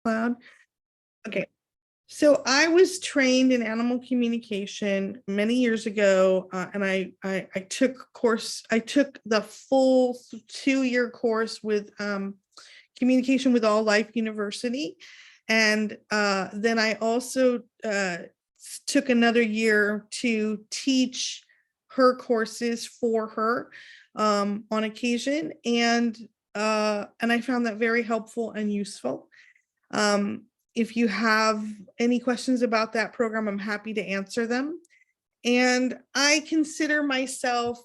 loud. Okay. So I was trained in animal communication many years ago, and I took the full 2-year course with Communication with All Life University. And then I also took another year to teach her courses for her on occasion. And I found that very helpful and useful. If you have any questions about that program, I'm happy to answer them. And I consider myself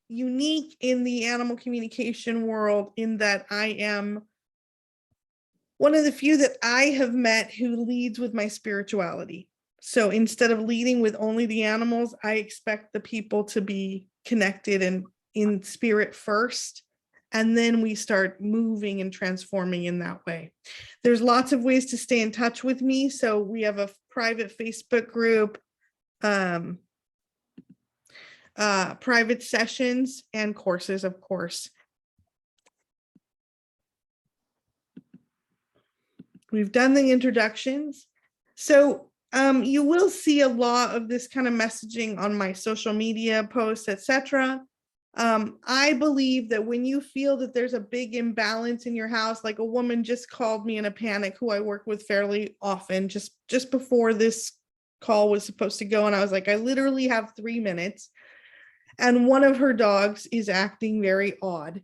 unique in the animal communication world in that I am one of the few that I have met who leads with my spirituality. So instead of leading with only the animals, I expect the people to be connected and in spirit first. And then we start moving and transforming in that way. There's lots of ways to stay in touch with me. So we have a private Facebook group, private sessions, and courses, of course. We've done the introductions. So you will see a lot of this kind of messaging on my social media posts, etc. I believe that when you feel that there's a big imbalance in your house, like a woman just called me in a panic who I work with fairly often, just before this call was supposed to go. And I was like, I literally have 3 minutes. And one of her dogs is acting very odd.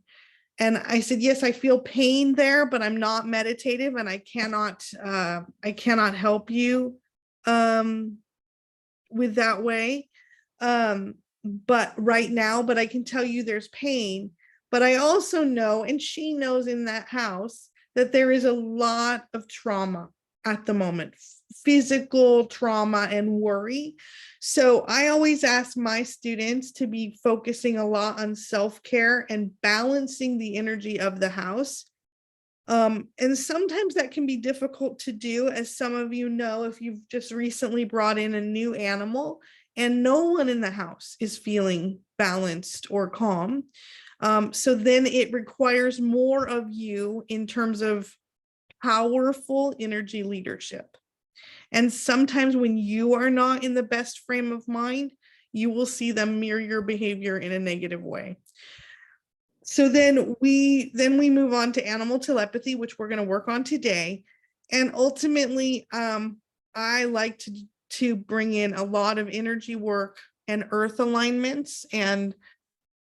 And I said, yes, I feel pain there, but I'm not meditative and I cannot help you with that way. But right now, but I can tell you there's pain. But I also know, and she knows in that house, that there is a lot of trauma at the moment, physical trauma and worry. So I always ask my students to be focusing a lot on self-care and balancing the energy of the house. And sometimes that can be difficult to do, as some of you know, if you've just recently brought in a new animal and no one in the house is feeling balanced or calm. So then it requires more of you in terms of powerful energy leadership. And sometimes when you are not in the best frame of mind, you will see them mirror your behavior in a negative way. So then we move on to animal telepathy, which we're going to work on today. And ultimately, I like to bring in a lot of energy work and earth alignments and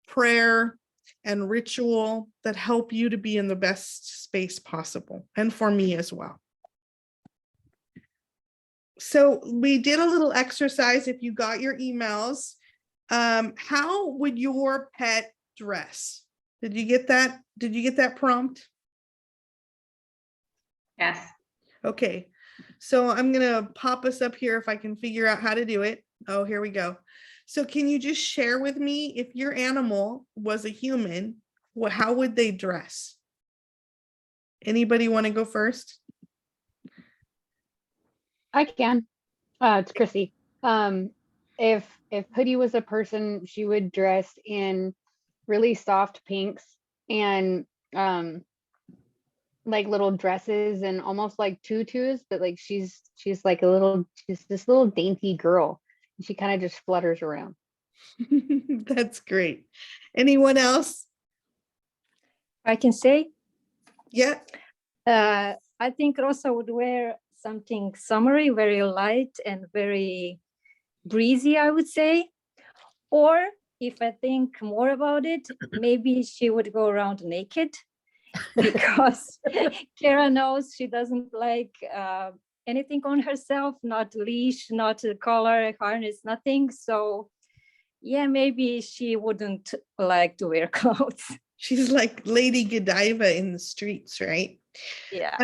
prayer and ritual that help you to be in the best space possible, and for me as well. So we did a little exercise. If you got your emails, how would your pet dress? Did you get that? Did you get that prompt? Yes. Okay, so I'm gonna pop us up here if I can figure out how to do it. Oh, here we go. So can you just share with me, if your animal was a human, how would they dress? Anybody want to go first? I can. It's Chrissy. If Hoodie was a person, she would dress in really soft pinks and like little dresses and almost like tutus, but like she's like she's this little dainty girl. She kind of just flutters around. That's great. Anyone else? I can say, Yeah. I think Rosa would wear something summery, very light and very breezy, I would say. Or if I think more about it, maybe she would go around naked, because Kara knows she doesn't like anything on herself, not leash, not a collar, harness, nothing. So yeah, maybe she wouldn't like to wear clothes. She's like Lady Godiva in the streets, right? Yeah.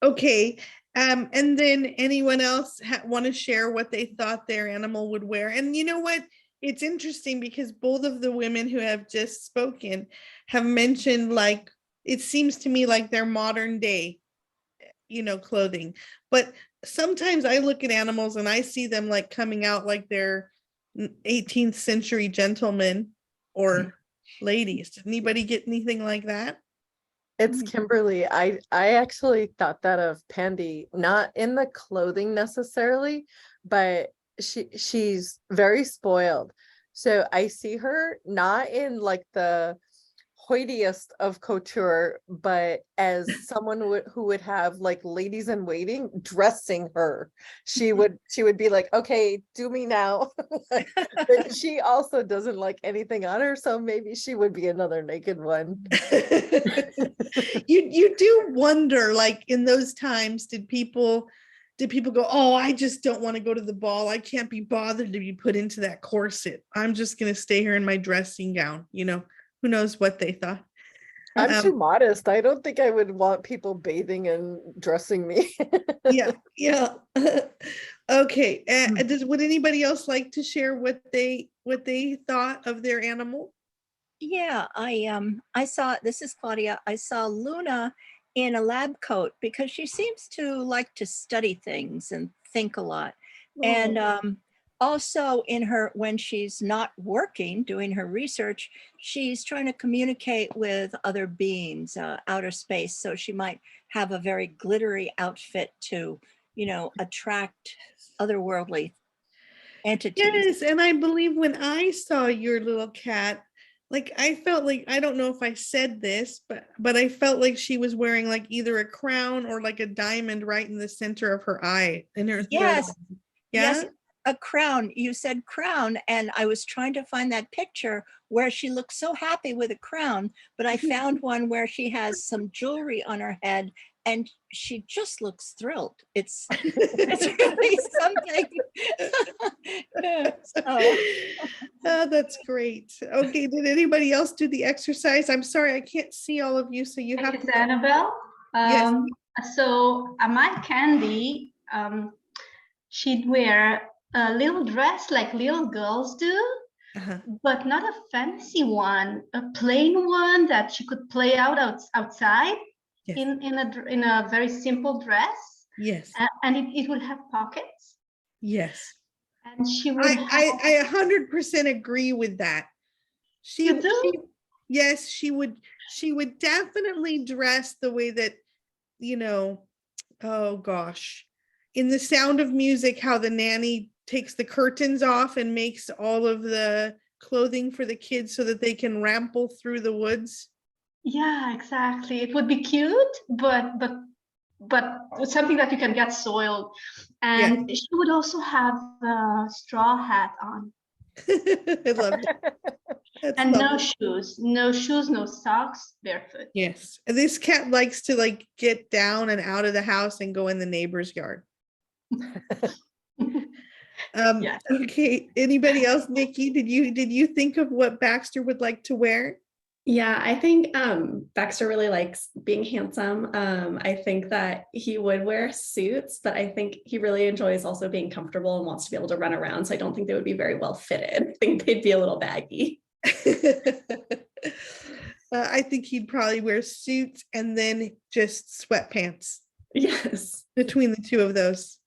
Okay. And then anyone else want to share what they thought their animal would wear? And you know what? It's interesting because both of the women who have just spoken have mentioned, like, it seems to me like they're modern day, clothing. But sometimes I look at animals and I see them like coming out like they're 18th century gentlemen or ladies. Did anybody get anything like that? It's Kimberly. I actually thought that of Pandy, not in the clothing necessarily, but she's very spoiled. So I see her not in like the hoitiest of couture, but as someone who would have like ladies in waiting dressing her. She would be like, okay, do me now. But she also doesn't like anything on her, so maybe she would be another naked one. You do wonder, like in those times, did people go, oh, I just don't want to go to the ball. I can't be bothered to be put into that corset. I'm just going to stay here in my dressing gown. Who knows what they thought. I'm too modest. I don't think I would want people bathing and dressing me. Yeah. Okay. Would anybody else like to share what they thought of their animal? Yeah, I saw, this is Claudia. I saw Luna in a lab coat because she seems to like to study things and think a lot. And also in her, when she's not working, doing her research, she's trying to communicate with other beings, outer space. So she might have a very glittery outfit to, attract otherworldly entities. Yes, and I believe when I saw your little cat, like I felt like, I don't know if I said this, but I felt like she was wearing like either a crown or like a diamond right in the center of her eye in her Yes. throat. Yeah? Yes, a crown. You said crown, and I was trying to find that picture where she looks so happy with a crown, but I found one where she has some jewelry on her head and she just looks thrilled. It's really something. Oh, that's great. Okay, did anybody else do the exercise? I'm sorry, I can't see all of you, so you have It's to. Annabelle. Yes. So my Candy, she'd wear a little dress like little girls do, but not a fancy one, a plain one that she could play outside. Yes. in a very simple dress. Yes. And it would have pockets. Yes. And she would I 100% agree with that. Yes, she would definitely dress the way that, oh gosh, in The Sound of Music, how the nanny takes the curtains off and makes all of the clothing for the kids so that they can ramble through the woods. Yeah, exactly. It would be cute, but something that you can get soiled. And she would also have a straw hat on. I love it. And lovely. No shoes, no socks, barefoot. Yes. And this cat likes to like get down and out of the house and go in the neighbor's yard. Yes. Okay. Anybody else? Nikki, did you think of what Baxter would like to wear? Yeah, I think Baxter really likes being handsome. I think that he would wear suits, but I think he really enjoys also being comfortable and wants to be able to run around. So I don't think they would be very well fitted. I think they'd be a little baggy. I think he'd probably wear suits and then just sweatpants. Yes. Between the two of those.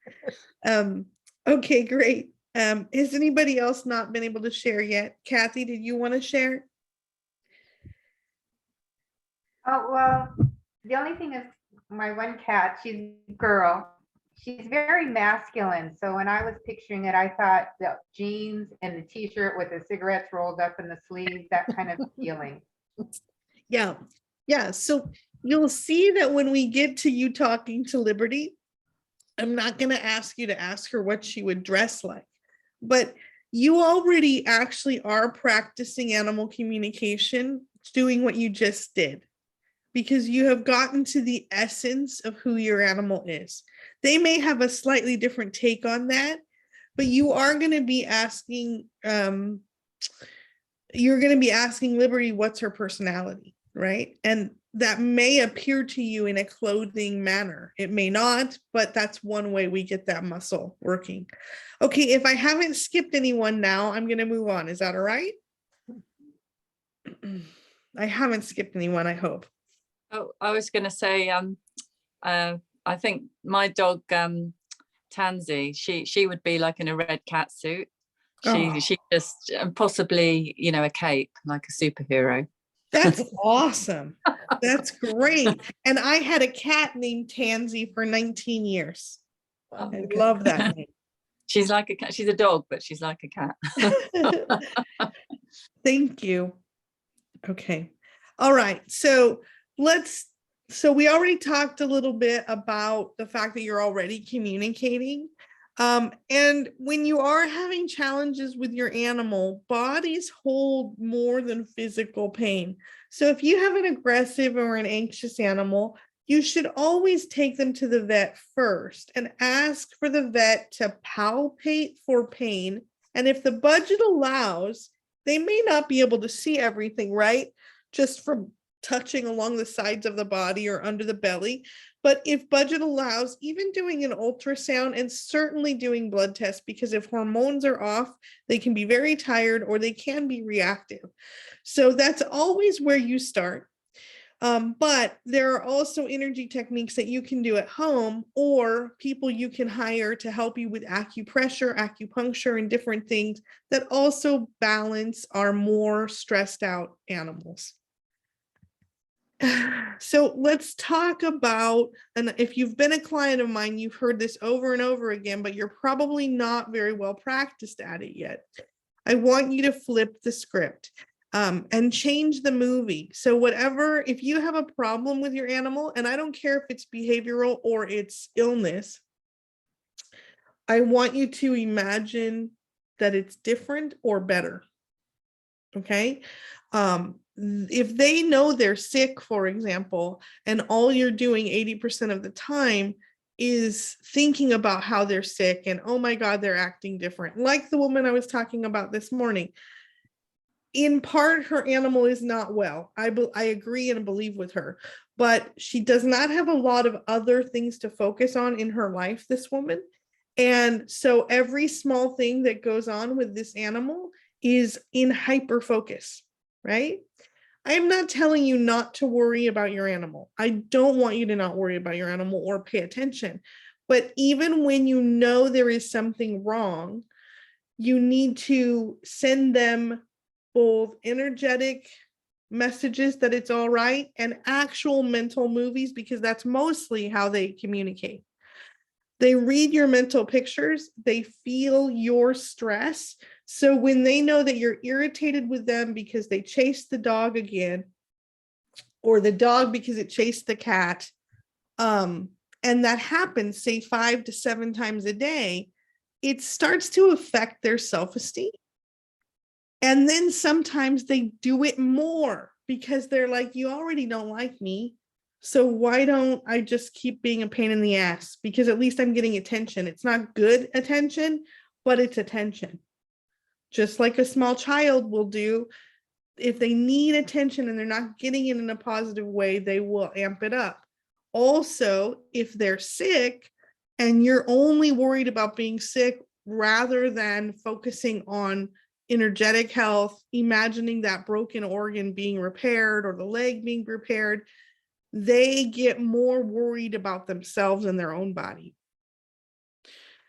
Okay, great. Has anybody else not been able to share yet? Kathy, did you want to share? Oh, well, the only thing is my one cat, she's a girl. She's very masculine. So when I was picturing it, I thought the jeans and the t-shirt with the cigarettes rolled up in the sleeves, that kind of feeling. Yeah. Yeah. So you'll see that when we get to you talking to Liberty, I'm not going to ask you to ask her what she would dress like, but you already actually are practicing animal communication, doing what you just did, because you have gotten to the essence of who your animal is. They may have a slightly different take on that, but you are going to be asking, Liberty, what's her personality, right? And that may appear to you in a clothing manner. It may not, but that's one way we get that muscle working. Okay, if I haven't skipped anyone now, I'm going to move on. Is that all right? I haven't skipped anyone, I hope. Oh, I was going to say, I think my dog, Tansy, she would be like in a red cat suit. She just, and possibly, a cape, like a superhero. That's awesome. That's great. And I had a cat named Tansy for 19 years. Wow. I love that name. She's like a cat. She's a dog, but she's like a cat. Thank you. Okay. All right. So we already talked a little bit about the fact that you're already communicating. And when you are having challenges with your animal, bodies hold more than physical pain. So if you have an aggressive or an anxious animal, you should always take them to the vet first and ask for the vet to palpate for pain. And if the budget allows, they may not be able to see everything, right? Just from touching along the sides of the body or under the belly. But if budget allows, even doing an ultrasound and certainly doing blood tests, because if hormones are off, they can be very tired or they can be reactive. So that's always where you start. But there are also energy techniques that you can do at home, or people you can hire to help you with acupressure, acupuncture, and different things that also balance our more stressed out animals. So let's talk about, and if you've been a client of mine, you've heard this over and over again, but you're probably not very well practiced at it yet. I want you to flip the script and change the movie. So whatever, if you have a problem with your animal, and I don't care if it's behavioral or it's illness, I want you to imagine that it's different or better. Okay. If they know they're sick, for example, and all you're doing 80% of the time is thinking about how they're sick and, oh my God, they're acting different. Like the woman I was talking about this morning. In part, her animal is not well. I agree and believe with her, but she does not have a lot of other things to focus on in her life, this woman. And so every small thing that goes on with this animal is in hyper focus, right? I am not telling you not to worry about your animal. I don't want you to not worry about your animal or pay attention. But even when you know there is something wrong, you need to send them both energetic messages that it's all right and actual mental movies, because that's mostly how they communicate. They read your mental pictures, they feel your stress. So when they know that you're irritated with them because they chased the dog again, or the dog because it chased the cat, and that happens, say 5 to 7 times a day, it starts to affect their self-esteem. And then sometimes they do it more because they're like, you already don't like me. So why don't I just keep being a pain in the ass? Because at least I'm getting attention. It's not good attention, but it's attention. Just like a small child will do. If they need attention and they're not getting it in a positive way, they will amp it up. Also, if they're sick and you're only worried about being sick rather than focusing on energetic health, imagining that broken organ being repaired or the leg being repaired, they get more worried about themselves and their own body.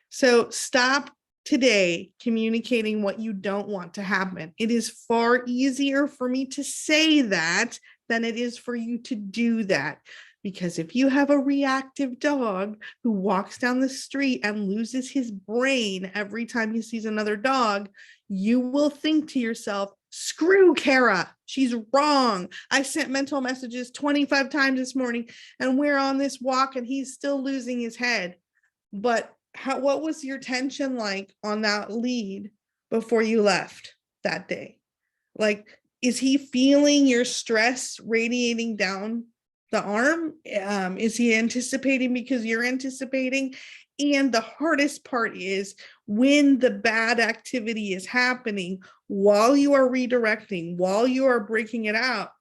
So stop today communicating what you don't want to happen. It is far easier for me to say that than it is for you to do that. Because if you have a reactive dog who walks down the street and loses his brain every time he sees another dog, you will think to yourself, screw Kara, she's wrong. I sent mental messages 25 times this morning and we're on this walk and he's still losing his head. But what was your tension like on that lead before you left that day? Like, is he feeling your stress radiating down the arm? Is he anticipating because you're anticipating? And the hardest part is when the bad activity is happening, while you are redirecting, while you are breaking it up,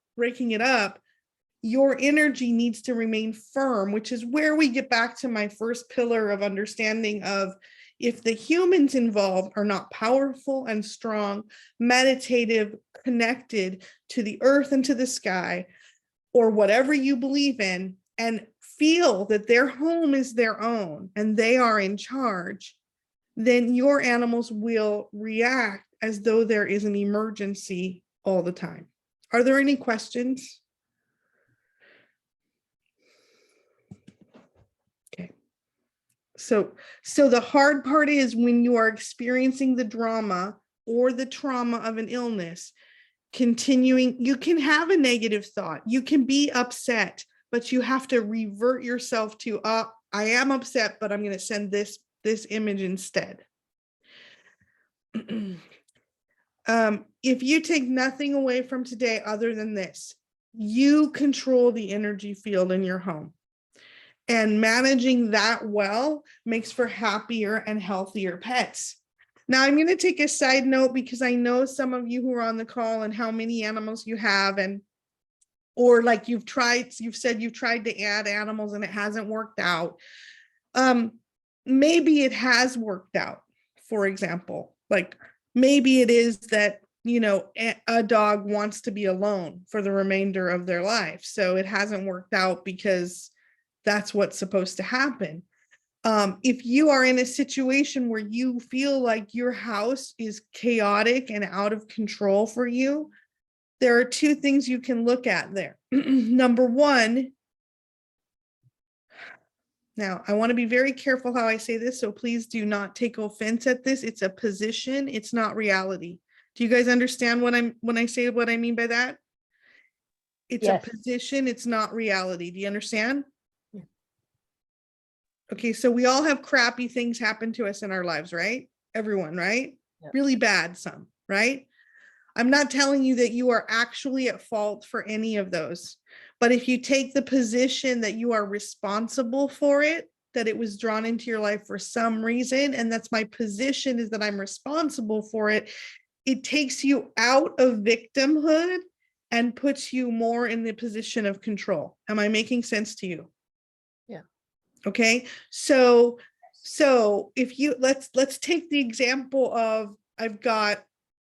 your energy needs to remain firm, which is where we get back to my first pillar of understanding of, if the humans involved are not powerful and strong, meditative, connected to the earth and to the sky, or whatever you believe in, and feel that their home is their own and they are in charge, then your animals will react as though there is an emergency all the time. Are there any questions? Okay. So the hard part is when you are experiencing the drama or the trauma of an illness, continuing, you can have a negative thought, you can be upset, but you have to revert yourself to, I am upset, but I'm going to send this image instead. If you take nothing away from today other than this, you control the energy field in your home. And managing that well makes for happier and healthier pets. Now, I'm going to take a side note because I know some of you who are on the call and how many animals you have, and or like you've said you've tried to add animals and it hasn't worked out. Maybe it has worked out, for example, like maybe it is that, you know, a dog wants to be alone for the remainder of their life. So it hasn't worked out because that's what's supposed to happen. If you are in a situation where you feel like your house is chaotic and out of control for you, there are two things you can look at there. Number one, now I want to be very careful how I say this, so please do not take offense at this. It's a position, it's not reality. Do you guys understand when I say what I mean by that? It's Yes. a position, it's not reality. Do you understand? Okay, so we all have crappy things happen to us in our lives, right? Everyone, right? Yep. Really bad, some, right? I'm not telling you that you are actually at fault for any of those, but if you take the position that you are responsible for it, that it was drawn into your life for some reason, and that's my position, is that I'm responsible for it, it takes you out of victimhood and puts you more in the position of control. Am I making sense to you? Okay, so if you let's take the example of I've got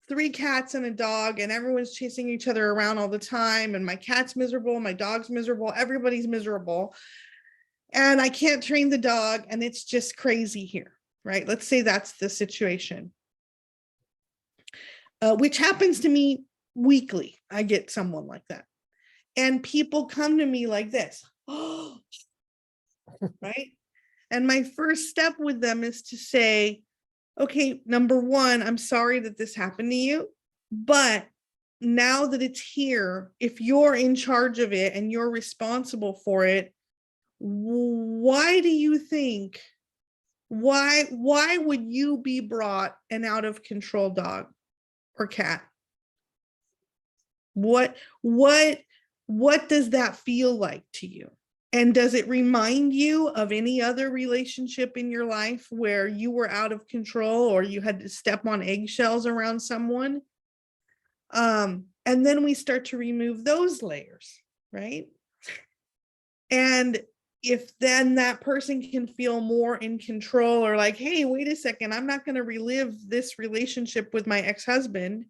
3 cats and a dog and everyone's chasing each other around all the time, and my cat's miserable, my dog's miserable, everybody's miserable, and I can't train the dog and it's just crazy here, right? Let's say that's the situation, which happens to me weekly. I get someone like that, and people come to me like this. Oh, right? And my first step with them is to say, okay, number one, I'm sorry that this happened to you, but now that it's here, if you're in charge of it and you're responsible for it, why do you think, why would you be brought an out of control dog or cat? What does that feel like to you? And does it remind you of any other relationship in your life where you were out of control or you had to step on eggshells around someone? And then we start to remove those layers, right? And if then that person can feel more in control, or like, hey, wait a second, I'm not going to relive this relationship with my ex-husband.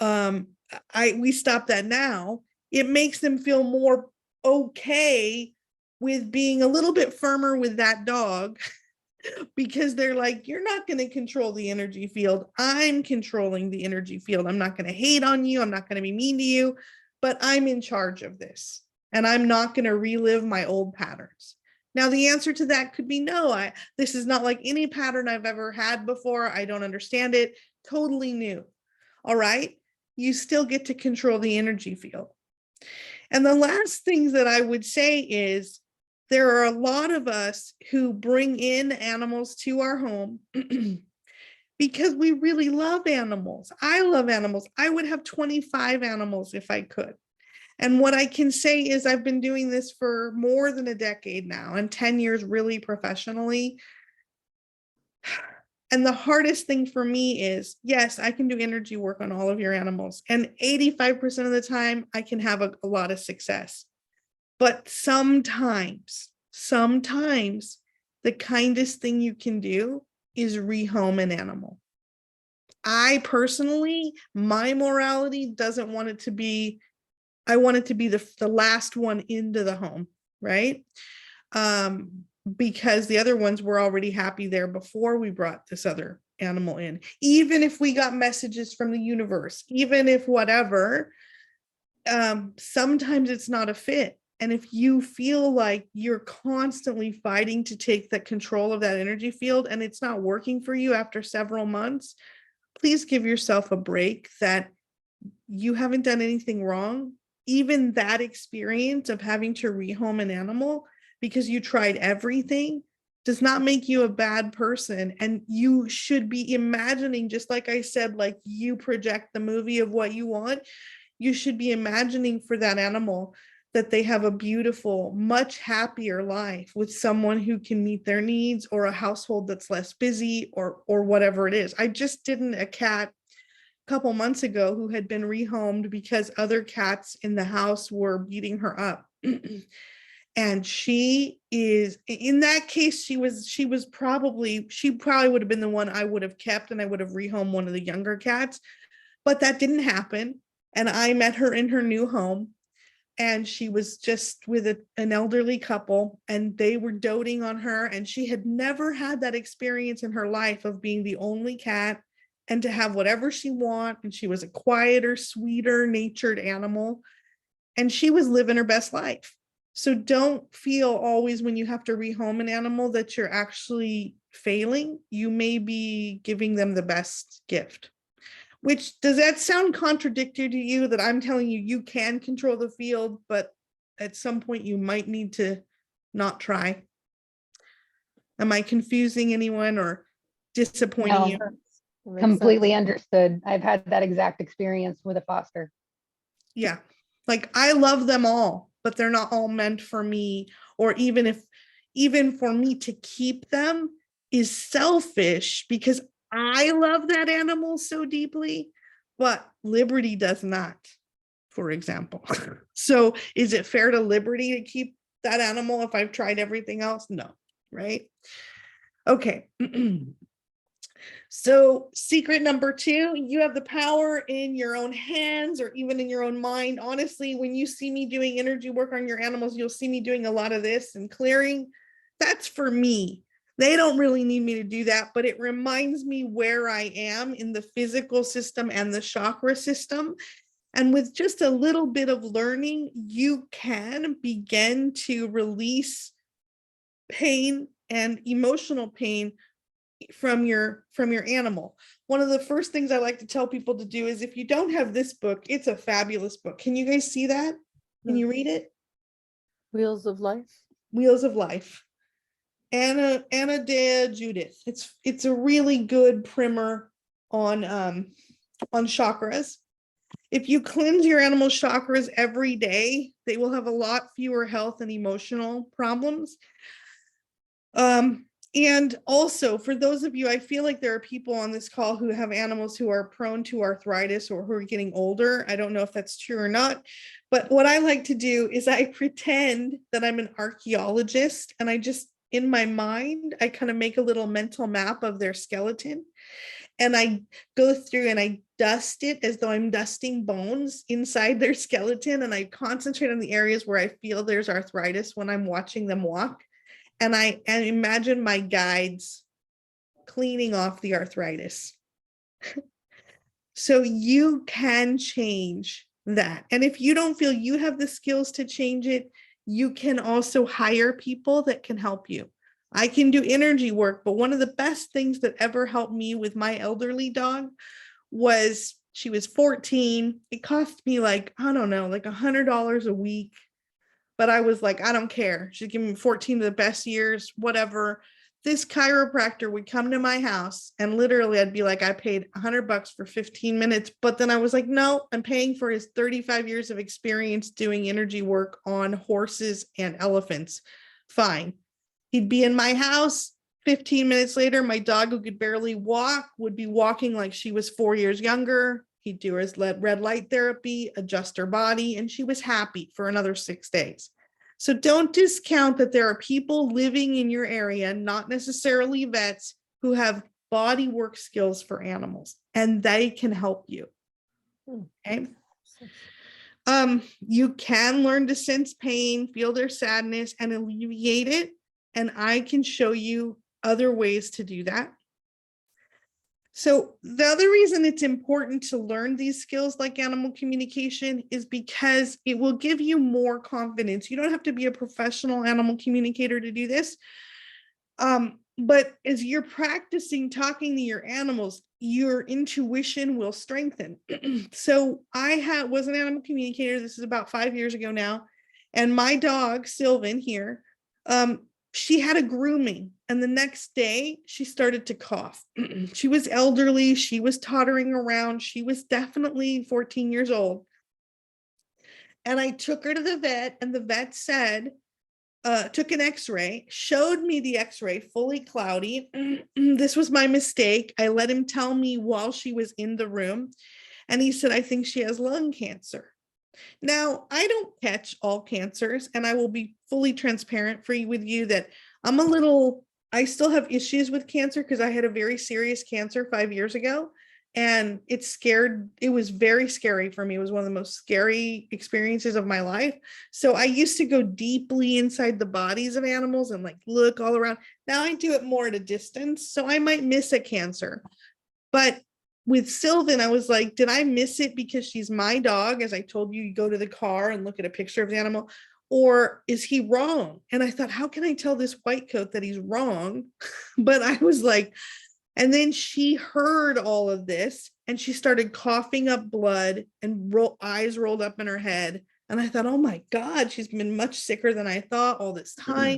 We stop that now. It makes them feel more okay with being a little bit firmer with that dog because they're like, you're not going to control the energy field. I'm controlling the energy field. I'm not going to hate on you. I'm not going to be mean to you, but I'm in charge of this and I'm not going to relive my old patterns. Now, the answer to that could be no. This is not like any pattern I've ever had before. I don't understand it. Totally new. All right. You still get to control the energy field. And the last things that I would say is there are a lot of us who bring in animals to our home because we really love animals. I love animals. I would have 25 animals if I could. And what I can say is I've been doing this for more than a decade now, and 10 years really professionally. And the hardest thing for me is, yes, I can do energy work on all of your animals. And 85% of the time, I can have a lot of success. But sometimes the kindest thing you can do is rehome an animal. I personally, my morality doesn't want it to be, I want it to be the last one into the home, right? Because the other ones were already happy there before we brought this other animal in. Even if we got messages from the universe, even if whatever, sometimes it's not a fit. And if you feel like you're constantly fighting to take the control of that energy field and it's not working for you after several months, please give yourself a break. That you haven't done anything wrong. Even that experience of having to rehome an animal because you tried everything does not make you a bad person. And you should be imagining, just like I said, like you project the movie of what you want, you should be imagining for that animal that they have a beautiful, much happier life with someone who can meet their needs, or a household that's less busy, or whatever it is. I just did a cat a couple months ago who had been rehomed because other cats in the house were beating her up. And she is, in that case, she probably would have been the one I would have kept, and I would have rehomed one of the younger cats, but that didn't happen. And I met her in her new home, and she was just with an elderly couple, and they were doting on her, and she had never had that experience in her life of being the only cat and to have whatever she wanted. And she was a quieter, sweeter natured animal, and she was living her best life. So don't feel always when you have to rehome an animal that you're actually failing. You may be giving them the best gift. Which, does that sound contradictory to you, that I'm telling you you can control the field, but at some point you might need to not try? Am I confusing anyone or disappointing No. you? Makes Completely sense. understood. I've had that exact experience with a foster. Yeah, like I love them all, but they're not all meant for me. Or even for me to keep them is selfish because I love that animal so deeply, but Liberty does not, for example. So is it fair to Liberty to keep that animal if I've tried everything else? No, right? Okay. So secret number 2, you have the power in your own hands, or even in your own mind. Honestly, when you see me doing energy work on your animals, you'll see me doing a lot of this and clearing. That's for me. They don't really need me to do that, but it reminds me where I am in the physical system and the chakra system. And with just a little bit of learning, you can begin to release pain and emotional pain from your animal. One of the first things I like to tell people to do is, if you don't have this book, it's a fabulous book. Can you guys see that? Can you read it? Wheels of Life. Wheels of Life. Anna de Judith. It's a really good primer on chakras. If you cleanse your animal's chakras every day, they will have a lot fewer health and emotional problems. And also, for those of you, I feel like there are people on this call who have animals who are prone to arthritis or who are getting older. I don't know if that's true or not, but what I like to do is I pretend that I'm an archaeologist, and I just, in my mind, I kind of make a little mental map of their skeleton, and I go through and I dust it as though I'm dusting bones inside their skeleton, and I concentrate on the areas where I feel there's arthritis when I'm watching them walk. And I imagine my guides cleaning off the arthritis. So you can change that. And if you don't feel you have the skills to change it, you can also hire people that can help you. I can do energy work, but one of the best things that ever helped me with my elderly dog was, she was 14. It cost me like, I don't know, like $100 a week. But I was like, I don't care. She'd give me 14 of the best years, whatever. This chiropractor would come to my house, and literally I'd be like, I paid $100 for 15 minutes. But then I was like, no, I'm paying for his 35 years of experience doing energy work on horses and elephants. Fine. He'd be in my house. 15 minutes later, my dog, who could barely walk, would be walking like she was 4 years younger. He'd do his red light therapy, adjust her body, and she was happy for another 6 days. So don't discount that there are people living in your area, not necessarily vets, who have body work skills for animals, and they can help you. Okay. You can learn to sense pain, feel their sadness, and alleviate it. And I can show you other ways to do that. So the other reason it's important to learn these skills like animal communication is because it will give you more confidence. You don't have to be a professional animal communicator to do this. But as you're practicing talking to your animals, your intuition will strengthen. So I was an animal communicator. This is about 5 years ago now. And my dog, Sylvan here, she had a grooming, and the next day she started to cough. She was elderly. She was tottering around. She was definitely 14 years old. And I took her to the vet, and the vet said, took an x-ray, showed me the x-ray fully cloudy. This was my mistake. I let him tell me while she was in the room. And he said, I think she has lung cancer. Now, I don't catch all cancers, and I will be fully transparent with you that I still have issues with cancer because I had a very serious cancer 5 years ago, and it was very scary for me. It was one of the most scary experiences of my life. So I used to go deeply inside the bodies of animals and like look all around. Now I do it more at a distance, so I might miss a cancer. But with Sylvan, I was like, did I miss it because she's my dog? As I told you, you go to the car and look at a picture of the animal, or is he wrong? And I thought, how can I tell this white coat that he's wrong? But I was like, and then she heard all of this and she started coughing up blood and eyes rolled up in her head. And I thought, oh my God, she's been much sicker than I thought all this time.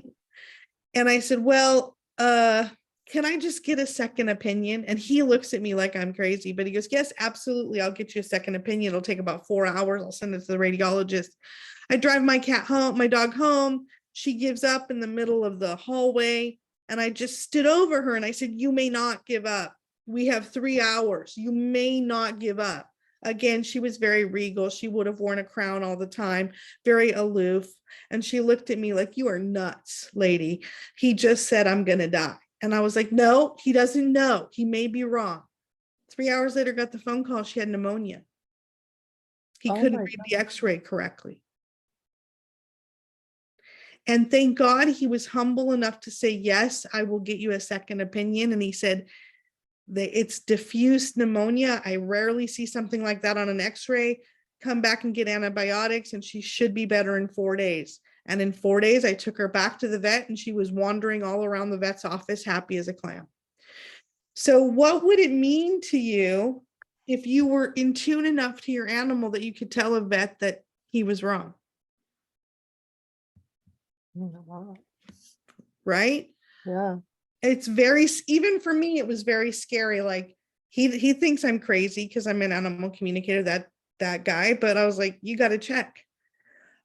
And I said, well, can I just get a second opinion? And he looks at me like I'm crazy, but he goes, yes, absolutely. I'll get you a second opinion. It'll take about 4 hours. I'll send it to the radiologist. I drive my dog home. She gives up in the middle of the hallway. And I just stood over her and I said, you may not give up. We have 3 hours. You may not give up. Again, she was very regal. She would have worn a crown all the time, very aloof. And she looked at me like, you are nuts, lady. He just said, I'm going to die. And I was like, no, he doesn't know. He may be wrong. 3 hours later, got the phone call. She had pneumonia. He couldn't read the x-ray correctly. And thank God he was humble enough to say, yes, I will get you a second opinion. And he said that it's diffuse pneumonia. I rarely see something like that on an x-ray. Come back and get antibiotics and she should be better in 4 days. And in 4 days, I took her back to the vet and she was wandering all around the vet's office, happy as a clam. So what would it mean to you if you were in tune enough to your animal that you could tell a vet that he was wrong? Right? Yeah. It's even for me, it was very scary. Like he thinks I'm crazy because I'm an animal communicator, that guy, but I was like, you got to check.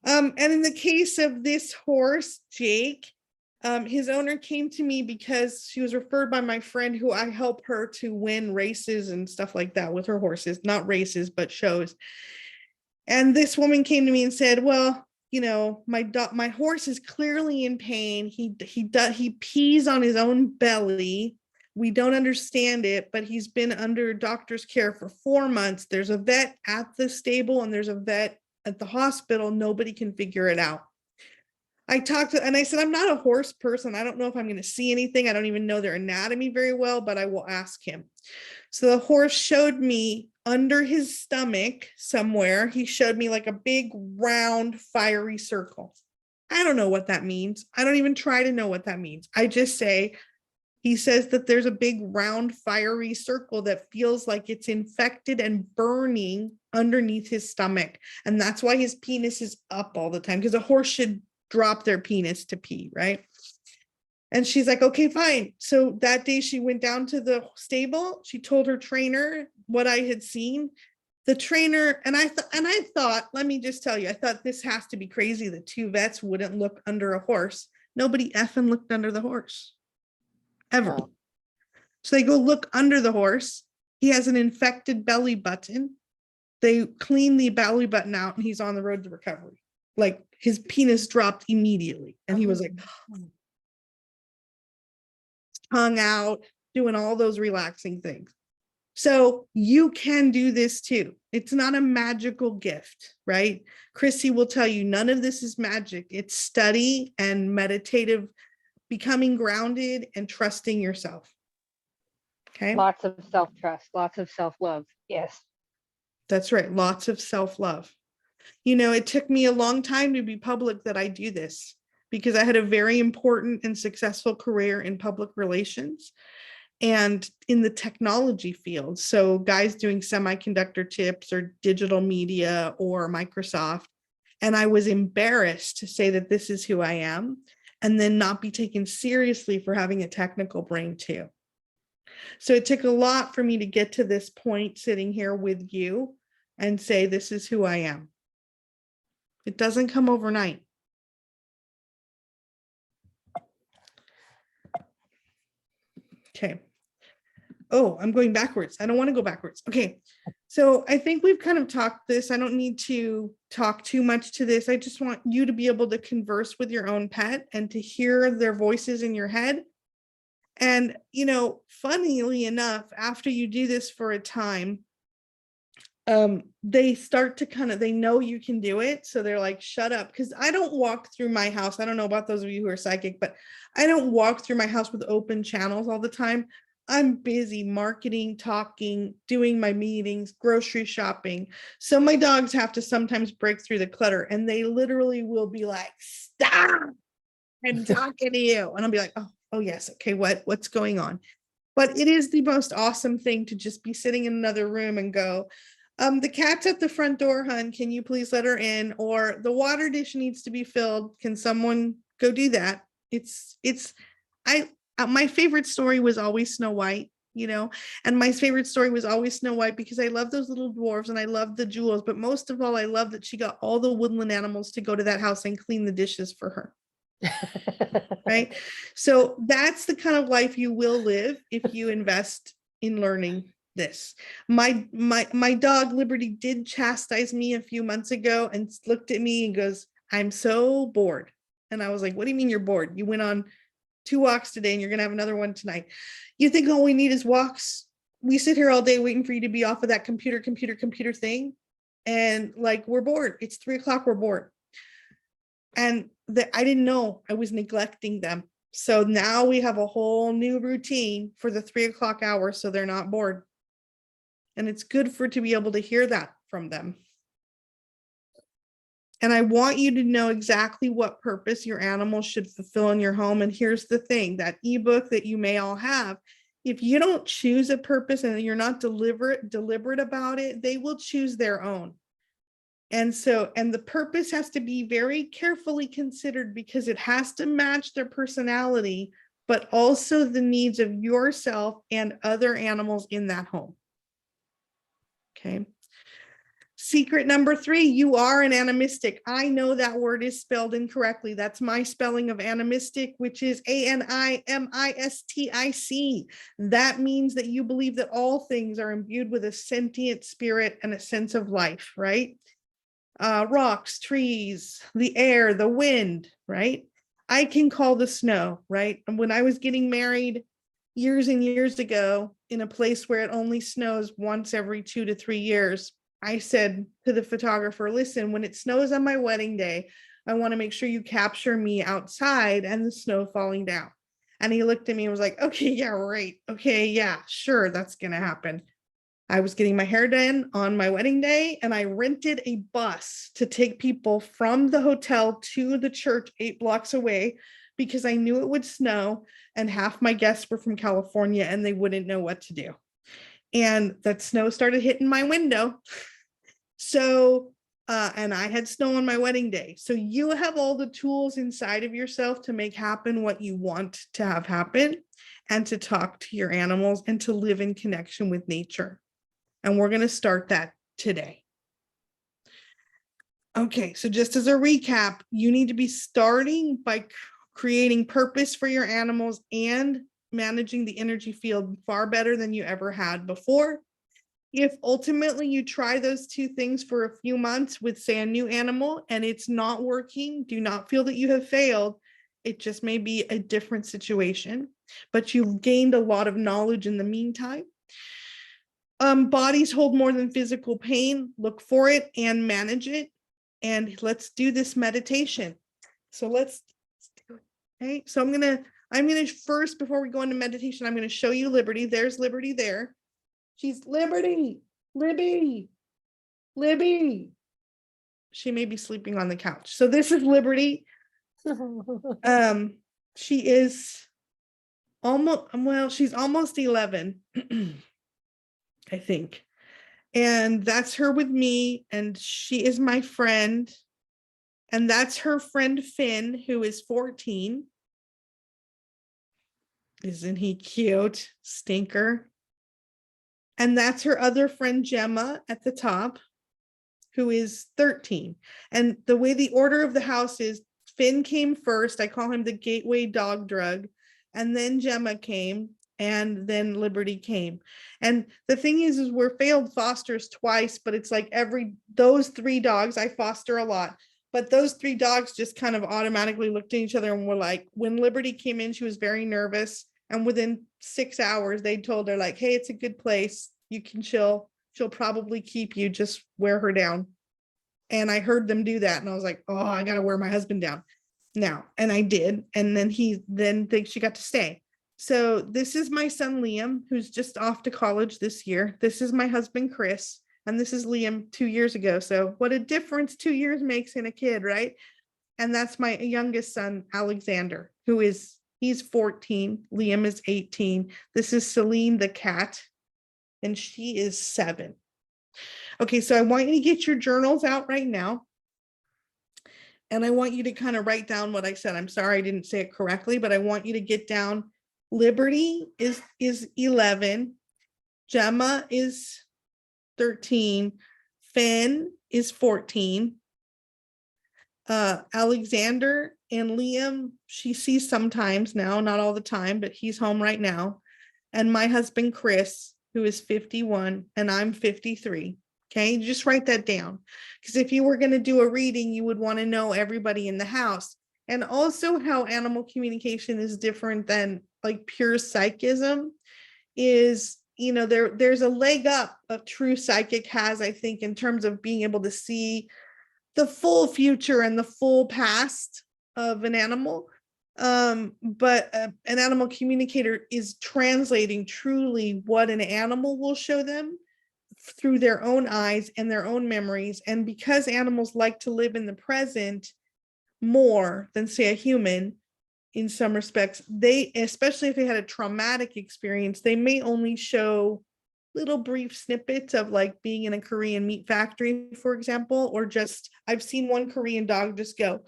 And in the case of this horse, Jake, his owner came to me because she was referred by my friend who I help her to win races and stuff like that with her horses, not races, but shows. And this woman came to me and said, well, you know, my horse is clearly in pain. He pees on his own belly. We don't understand it, but he's been under doctor's care for 4 months. There's a vet at the stable and there's a vet at the hospital. Nobody can figure it out. I said, I'm not a horse person. I don't know if I'm going to see anything. I don't even know their anatomy very well, but I will ask him. So the horse showed me under his stomach somewhere. He showed me like a big round fiery circle. I don't know what that means. I don't even try to know what that means. I just say, he says that there's a big round fiery circle that feels like it's infected and burning underneath his stomach. And that's why his penis is up all the time, because a horse should drop their penis to pee, right? And she's like, okay, fine. So that day she went down to the stable. She told her trainer what I had seen. The trainer, and I thought, let me just tell you, I thought this has to be crazy that 2 vets wouldn't look under a horse. Nobody effing looked under the horse. Ever. Wow. So they go look under the horse. He has an infected belly button. They clean the belly button out and he's on the road to recovery. Like his penis dropped immediately. And he was like, tongue out, doing all those relaxing things. So you can do this too. It's not a magical gift, right? Chrissy will tell you none of this is magic. It's study and meditative, becoming grounded and trusting yourself. Okay. Lots of self-trust, lots of self-love. Yes. That's right. Lots of self-love. You know, it took me a long time to be public that I do this because I had a very important and successful career in public relations and in the technology field. So guys doing semiconductor chips or digital media or Microsoft. And I was embarrassed to say that this is who I am and then not be taken seriously for having a technical brain too. So it took a lot for me to get to this point sitting here with you and say, this is who I am. It doesn't come overnight. Okay. Oh, I'm going backwards. I don't want to go backwards. Okay. So I think we've kind of talked this. I don't need to talk too much to this. I just want you to be able to converse with your own pet and to hear their voices in your head. And, you know, funnily enough, after you do this for a time, they start to kind of, they know you can do it. So they're like, shut up. Because I don't walk through my house. I don't know about those of you who are psychic, but I don't walk through my house with open channels all the time. I'm busy marketing, talking, doing my meetings, grocery shopping. So my dogs have to sometimes break through the clutter and they literally will be like, stop, I'm talking to you. And I'll be like, oh yes. Okay. What's going on? But it is the most awesome thing to just be sitting in another room and go, the cat's at the front door, hun, can you please let her in? Or the water dish needs to be filled. Can someone go do that? My favorite story was always Snow White, you know, and my favorite story was always Snow White because I love those little dwarves and I love the jewels, but most of all, I love that she got all the woodland animals to go to that house and clean the dishes for her. Right. So that's the kind of life you will live if you invest in learning this. My dog Liberty did chastise me a few months ago and looked at me and goes, I'm so bored. And I was like, what do you mean you're bored? You went on 2 walks today and you're gonna have another one tonight. You think all we need is walks? We sit here all day waiting for you to be off of that computer thing. And like, we're bored. It's 3 o'clock, we're bored. And I didn't know I was neglecting them. So now we have a whole new routine for the 3 o'clock hour so they're not bored. And it's good to be able to hear that from them. And I want you to know exactly what purpose your animal should fulfill in your home. And here's the thing, that ebook that you may all have, if you don't choose a purpose and you're not deliberate about it, they will choose their own. And the purpose has to be very carefully considered because it has to match their personality, but also the needs of yourself and other animals in that home. Okay. Secret number 3, you are an animistic. I know that word is spelled incorrectly. That's my spelling of animistic, which is ANIMISTIC. That means that you believe that all things are imbued with a sentient spirit and a sense of life, right? Rocks, trees, the air, the wind, right? I can call the snow, right? And when I was getting married years and years ago in a place where it only snows once every 2 to 3 years, I said to the photographer, listen, when it snows on my wedding day, I want to make sure you capture me outside and the snow falling down. And he looked at me and was like, okay, yeah, right. Okay, yeah, sure, that's going to happen. I was getting my hair done on my wedding day and I rented a bus to take people from the hotel to the church 8 blocks away because I knew it would snow and half my guests were from California and they wouldn't know what to do. And that snow started hitting my window. So, and I had snow on my wedding day. So you have all the tools inside of yourself to make happen what you want to have happen and to talk to your animals and to live in connection with nature. And we're going to start that today. Okay, so just as a recap, you need to be starting by creating purpose for your animals and managing the energy field far better than you ever had before. If ultimately you try those 2 things for a few months with, say, a new animal and it's not working, do not feel that you have failed. It just may be a different situation, but you've gained a lot of knowledge in the meantime. Bodies hold more than physical pain. Look for it and manage it. And let's do this meditation. So let's do it. Okay. So I'm I'm going to first, before we go into meditation, I'm going to show you Liberty. There's Liberty there. She's Liberty, Libby, Libby. She may be sleeping on the couch. So this is Liberty. She is almost, well, she's almost 11, I think. And that's her with me. And she is my friend. And that's her friend Finn, who is 14. Isn't he cute? Stinker. And that's her other friend Gemma at the top, who is 13. And the way the order of the house is, Finn came first. I call him the gateway dog drug. And then Gemma came, and then Liberty came. And the thing is we're failed fosters twice, but it's like those 3 dogs, I foster a lot, but those 3 dogs just kind of automatically looked at each other and were like, when Liberty came in, she was very nervous. And within 6 hours, they told her like, hey, it's a good place. You can chill. She'll probably keep you, just wear her down. And I heard them do that. And I was like, oh, I got to wear my husband down now. And I did. And then she got to stay. So this is my son, Liam, who's just off to college this year. This is my husband, Chris. And this is Liam 2 years ago. So what a difference 2 years makes in a kid, right? And that's my youngest son, Alexander, he's 14. Liam is 18. This is Celine the cat, and she is 7. Okay, so I want you to get your journals out right now. And I want you to kind of write down what I said. I'm sorry I didn't say it correctly, but I want you to get down. Liberty is 11. Gemma is 13. Finn is 14. Alexander and Liam, she sees sometimes now, not all the time, but he's home right now. And my husband, Chris, who is 51, and I'm 53. Okay, just write that down. Because if you were going to do a reading, you would want to know everybody in the house. And also how animal communication is different than like pure psychism is, there's a leg up a true psychic has, I think, in terms of being able to see the full future and the full past of an animal. But an animal communicator is translating truly what an animal will show them through their own eyes and their own memories. And because animals like to live in the present more than, say, a human in some respects, especially if they had a traumatic experience, they may only show little brief snippets of like being in a Korean meat factory, for example, or just, I've seen one Korean dog just go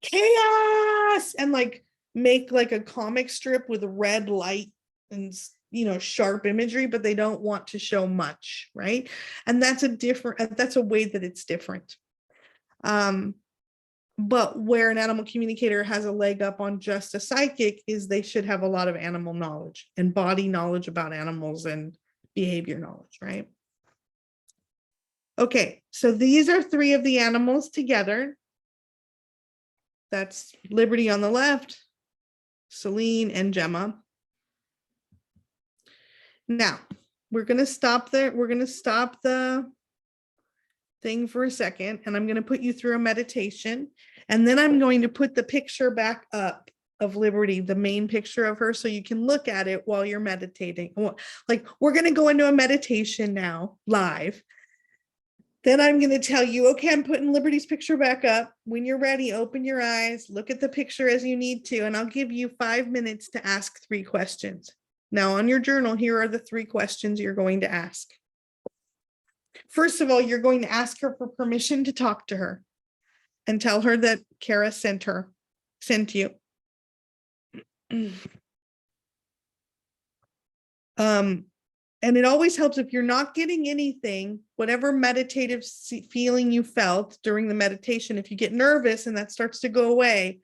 chaos and like make like a comic strip with red light and sharp imagery, but they don't want to show much, right? And that's a way that it's different. But where an animal communicator has a leg up on just a psychic is they should have a lot of animal knowledge and body knowledge about animals and behavior knowledge, right? Okay, so these are 3 of the animals together. That's Liberty on the left, Celine and Gemma. Now, we're going to stop there. We're going to stop the thing for a second, and I'm going to put you through a meditation. And then I'm going to put the picture back up of Liberty, the main picture of her, so you can look at it while you're meditating. Like, we're going to go into a meditation now, live. Then I'm going to tell you, okay, I'm putting Liberty's picture back up. When you're ready, open your eyes, look at the picture as you need to, and I'll give you 5 minutes to ask 3 questions. Now, on your journal, here are the 3 questions you're going to ask. First of all, you're going to ask her for permission to talk to her and tell her that Kara sent you. And it always helps if you're not getting anything, whatever meditative feeling you felt during the meditation, if you get nervous and that starts to go away,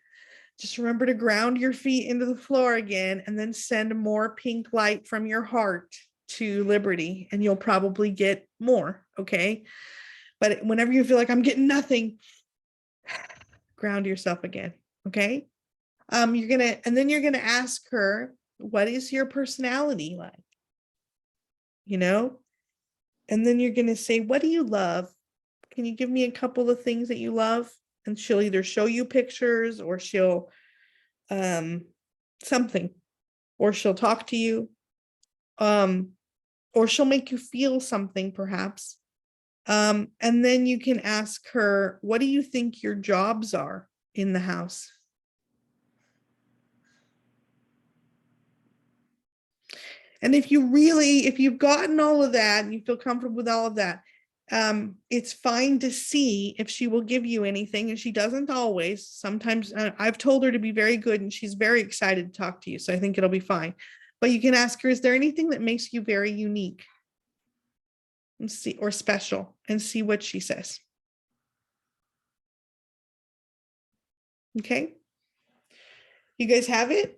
just remember to ground your feet into the floor again and then send more pink light from your heart to Liberty, and you'll probably get more, okay? But whenever you feel like I'm getting nothing, ground yourself again, okay? You're gonna ask her, what is your personality like? And then you're gonna say, what do you love? Can you give me a couple of things that you love? And she'll either show you pictures or she'll something, or she'll talk to you, or she'll make you feel something perhaps. And then you can ask her, what do you think your jobs are in the house? And if you've gotten all of that and you feel comfortable with all of that, it's fine to see if she will give you anything, and she doesn't always. Sometimes I've told her to be very good and she's very excited to talk to you. So I think it'll be fine. But you can ask her, is there anything that makes you very unique? And see, or special, and see what she says. Okay. You guys have it?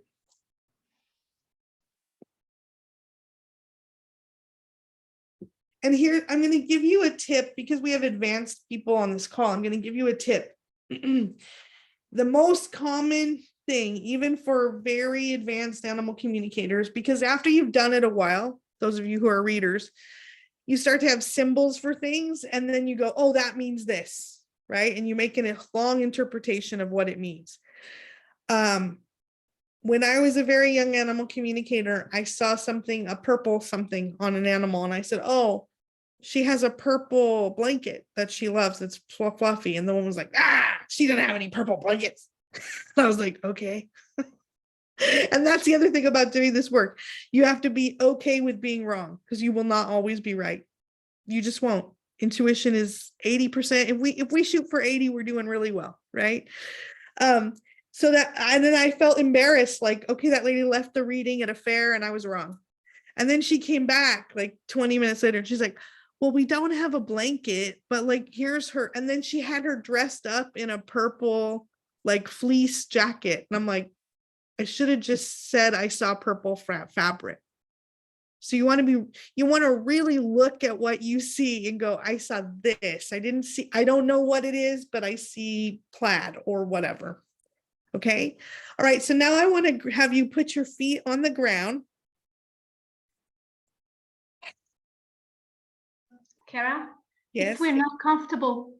And here, I'm going to give you a tip because we have advanced people on this call. I'm going to give you a tip. The most common thing, even for very advanced animal communicators, because after you've done it a while, those of you who are readers, you start to have symbols for things, and then you go, oh, that means this, right? And you make a long interpretation of what it means. When I was a very young animal communicator, I saw something, a purple something on an animal, and I said, oh, she has a purple blanket that she loves. It's fluffy. And the woman was like, she didn't have any purple blankets. I was like, okay. And that's the other thing about doing this work. You have to be okay with being wrong, because you will not always be right. You just won't. Intuition is 80%. If we shoot for 80, we're doing really well, right? So that, and then I felt embarrassed, like, okay, that lady left the reading at a fair and I was wrong. And then she came back like 20 minutes later and she's like, well, we don't have a blanket, but like, here's her. And then she had her dressed up in a purple, like fleece jacket. And I'm like, I should have just said I saw purple fabric. So you want to really look at what you see and go, I saw this. I don't know what it is, but I see plaid or whatever. Okay. All right. So now I want to have you put your feet on the ground. Kara, Yes. if we're not comfortable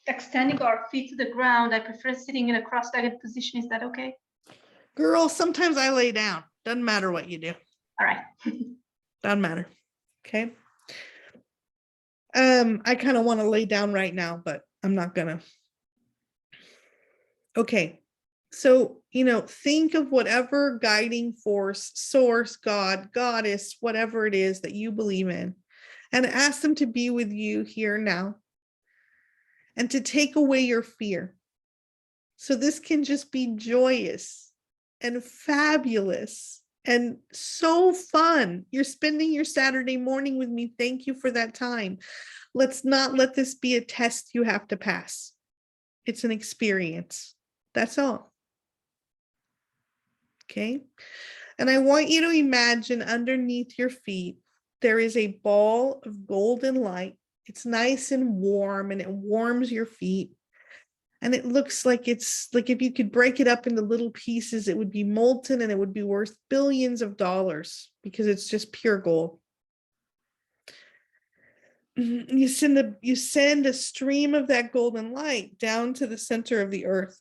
extending our feet to the ground, I prefer sitting in a cross-legged position. Is that okay? Girl, sometimes I lay down. Doesn't matter what you do. All right. Doesn't matter. Okay. I kind of want to lay down right now, but I'm not gonna. Okay. So, think of whatever guiding force, source, God, goddess, whatever it is that you believe in, and ask them to be with you here now and to take away your fear. So this can just be joyous and fabulous and so fun. You're spending your Saturday morning with me. Thank you for that time. Let's not let this be a test you have to pass. It's an experience. That's all. Okay. And I want you to imagine underneath your feet, there is a ball of golden light. It's nice and warm, and it warms your feet. And it looks like it's like if you could break it up into little pieces, it would be molten and it would be worth billions of dollars because it's just pure gold. You send a stream of that golden light down to the center of the earth,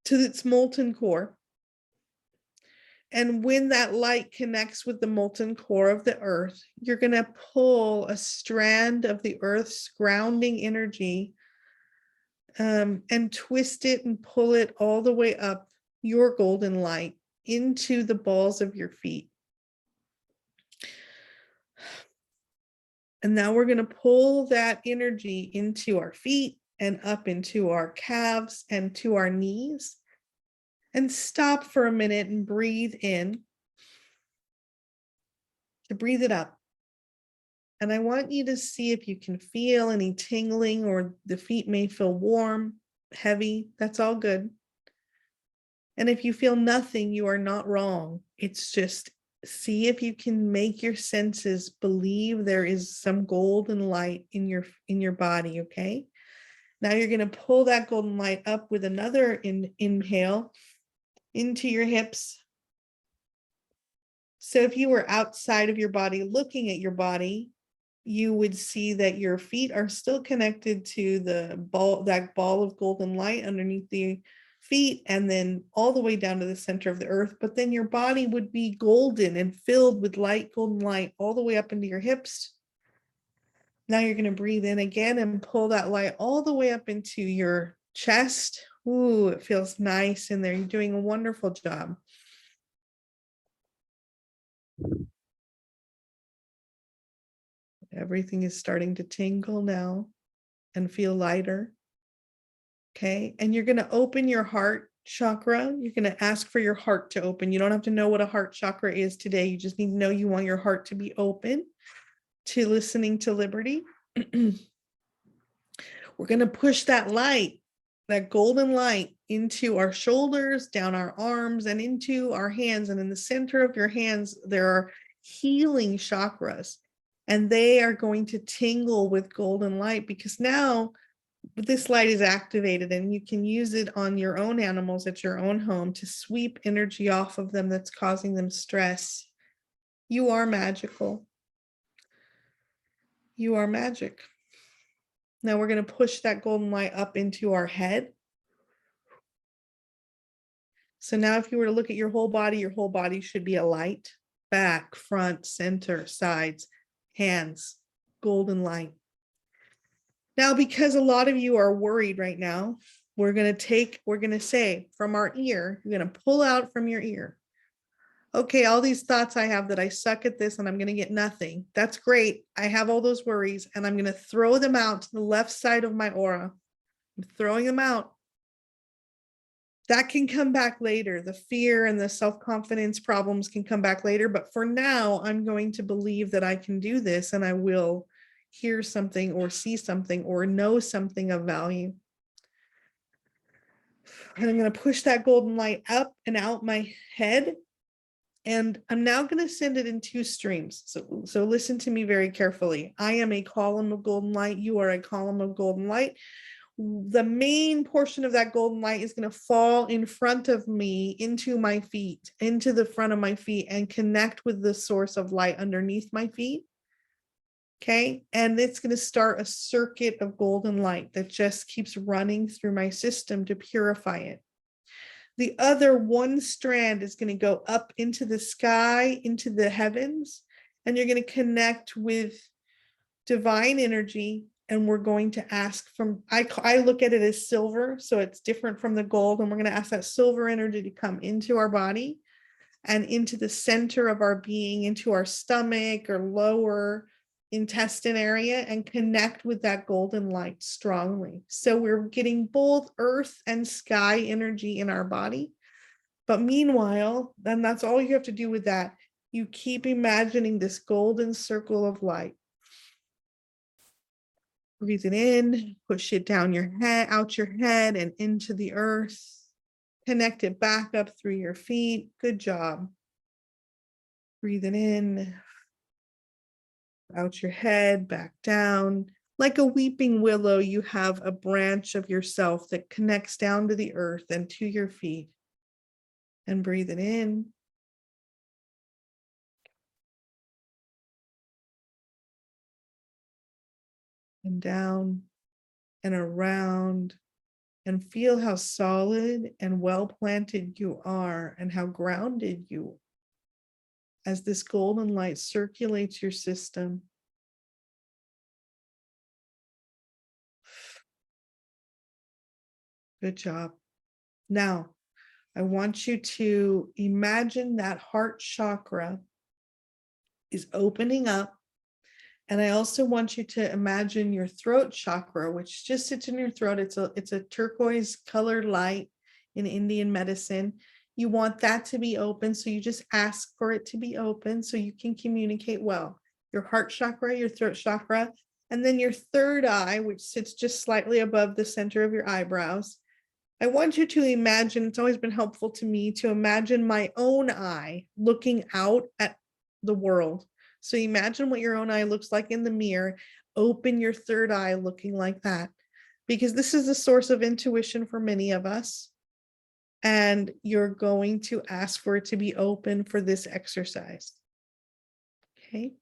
to its molten core. And when that light connects with the molten core of the earth, you're going to pull a strand of the earth's grounding energy and twist it and pull it all the way up your golden light into the balls of your feet. And now we're going to pull that energy into our feet and up into our calves and to our knees. And stop for a minute and breathe in. To breathe it up. And I want you to see if you can feel any tingling, or the feet may feel warm, heavy. That's all good. And if you feel nothing, you are not wrong. It's just see if you can make your senses believe there is some golden light in your body, okay? Now you're going to pull that golden light up with another inhale into your hips. So if you were outside of your body looking at your body, you would see that your feet are still connected to the ball, that ball of golden light underneath feet and then all the way down to the center of the earth. But then your body would be golden and filled with light, golden light, all the way up into your hips. Now you're going to breathe in again and pull that light all the way up into your chest. Ooh, it feels nice in there. You're doing a wonderful job. Everything is starting to tingle now and feel lighter. Okay, and you're going to open your heart chakra. You're going to ask for your heart to open. You don't have to know what a heart chakra is today. You just need to know you want your heart to be open to listening to Liberty. We're going to push that light, that golden light, into our shoulders, down our arms, and into our hands. And in the center of your hands, there are healing chakras, and they are going to tingle with golden light, because now this light is activated and you can use it on your own animals at your own home to sweep energy off of them that's causing them stress. You are magical. You are magic. Now we're going to push that golden light up into our head. So now if you were to look at your whole body should be a light. Back, front, center, sides, hands, golden light. Now, because a lot of you are worried right now, we're going to say from our ear, you're going to pull out from your ear. Okay, all these thoughts I have that I suck at this and I'm going to get nothing. That's great. I have all those worries and I'm going to throw them out to the left side of my aura. I'm throwing them out. That can come back later. The fear and the self-confidence problems can come back later. But for now, I'm going to believe that I can do this and I will hear something or see something or know something of value. And I'm going to push that golden light up and out my head. And I'm now going to send it in two streams. So listen to me very carefully. I am a column of golden light. You are a column of golden light. The main portion of that golden light is going to fall in front of me into my feet, into the front of my feet, and connect with the source of light underneath my feet. Okay, and it's going to start a circuit of golden light that just keeps running through my system to purify it. The other one strand is going to go up into the sky, into the heavens, and you're going to connect with divine energy. And we're going to ask from, I look at it as silver, so it's different from the gold. And we're going to ask that silver energy to come into our body and into the center of our being, into our stomach or lower intestine area, and connect with that golden light strongly. So we're getting both earth and sky energy in our body. But meanwhile, then that's all you have to do with that. You keep imagining this golden circle of light. Breathe it in, push it down your head, out your head and into the earth. Connect it back up through your feet. Good job. Breathe it in, out your head, back down. Like a weeping willow, you have a branch of yourself that connects down to the earth and to your feet. And breathe it in. And down and around, and feel how solid and well planted you are and how grounded you are as this golden light circulates your system. Good job. Now, I want you to imagine that heart chakra is opening up. And I also want you to imagine your throat chakra, which just sits in your throat. It's a turquoise colored light in Indian medicine. You want that to be open. So you just ask for it to be open so you can communicate well. Your heart chakra, your throat chakra, and then your third eye, which sits just slightly above the center of your eyebrows. I want you to imagine, it's always been helpful to me to imagine my own eye looking out at the world. So imagine what your own eye looks like in the mirror. Open your third eye looking like that, because this is the source of intuition for many of us. And you're going to ask for it to be open for this exercise. Okay.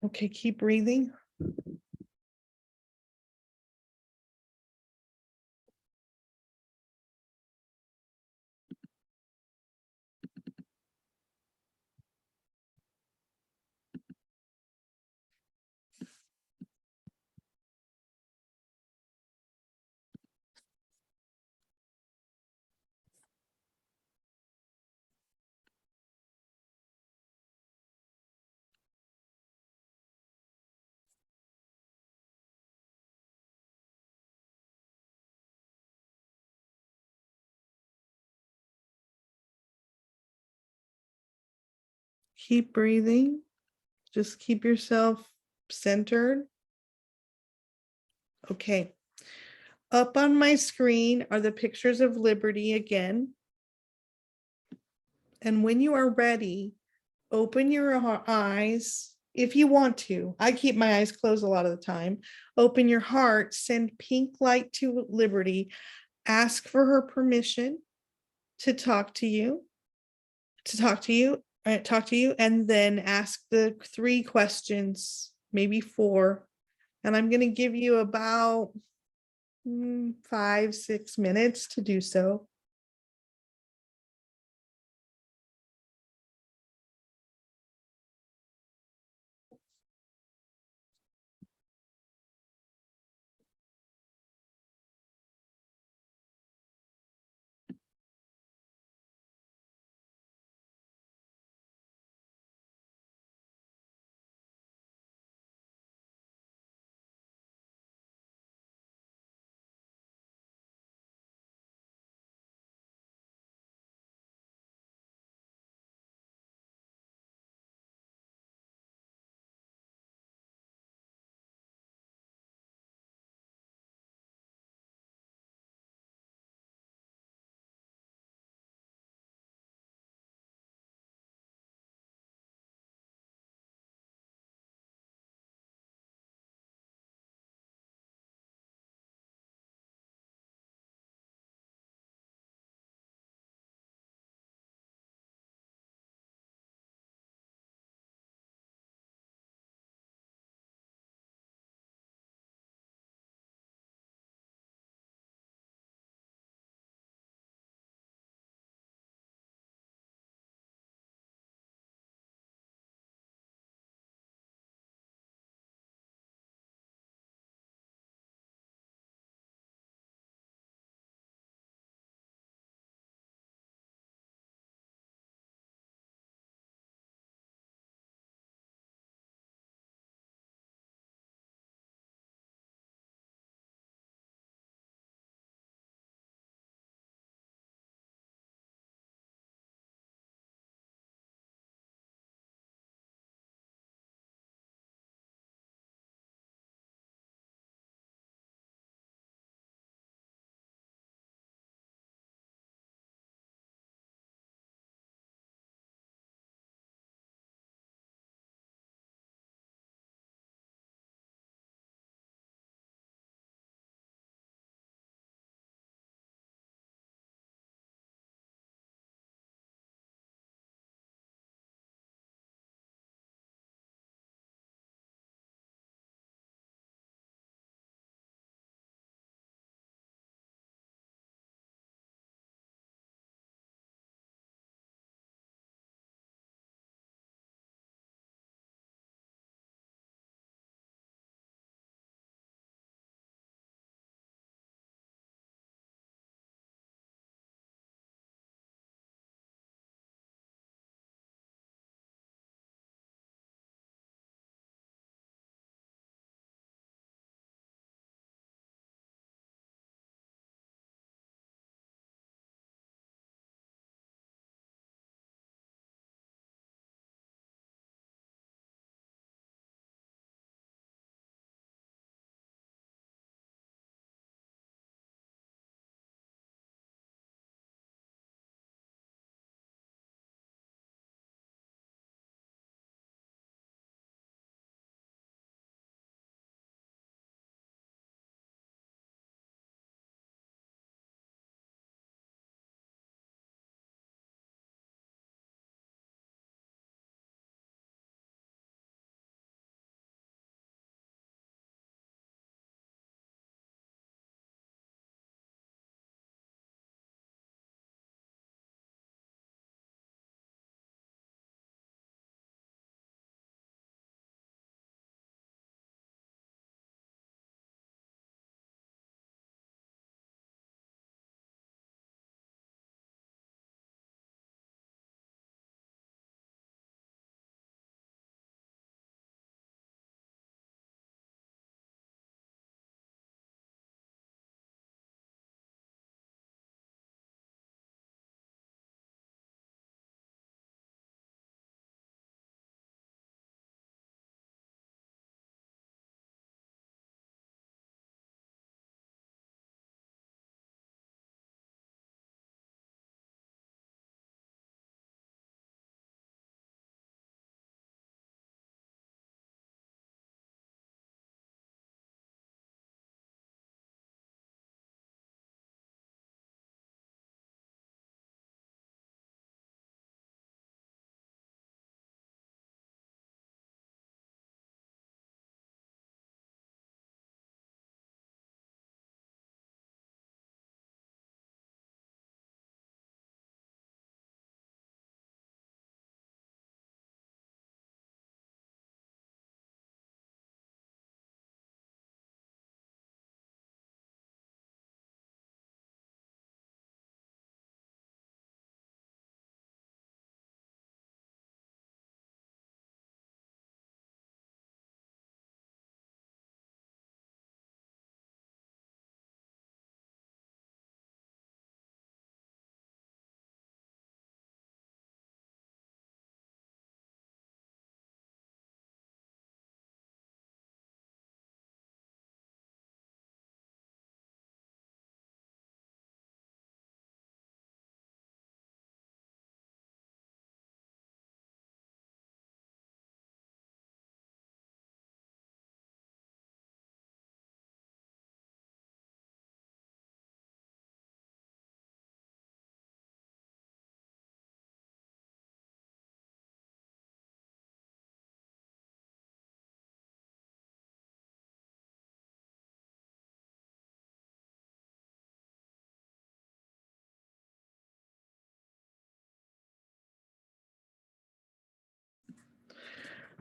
Okay, keep breathing. Keep breathing. Just keep yourself centered. Okay. Up on my screen are the pictures of Liberty again. And when you are ready, open your eyes if you want to. I keep my eyes closed a lot of the time. Open your heart, send pink light to Liberty, ask for her permission to talk to you, and then ask the 3 questions, maybe 4. And I'm going to give you about 5-6 minutes to do so.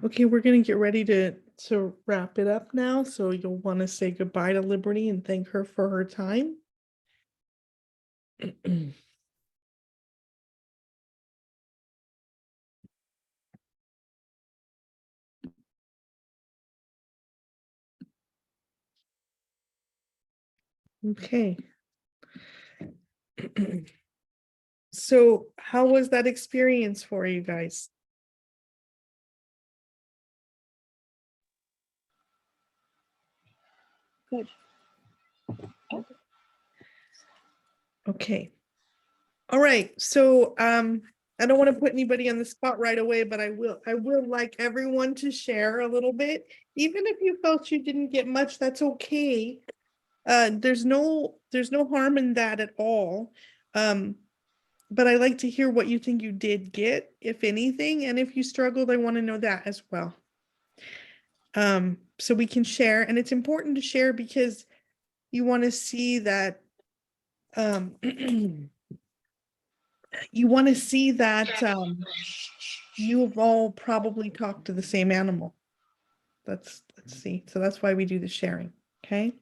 Okay, we're gonna get ready to wrap it up now. So you'll want to say goodbye to Liberty and thank her for her time. Okay. So how was that experience for you guys? Good. Okay. All right. So I don't want to put anybody on the spot right away, but I will like everyone to share a little bit. Even if you felt you didn't get much, that's okay. There's no harm in that at all. But I like to hear what you think you did get, if anything, and if you struggled, I want to know that as well. So we can share, and it's important to share because you want to see that you want to see that you've all probably talked to the same animal. Let's see. So that's why we do the sharing. Okay.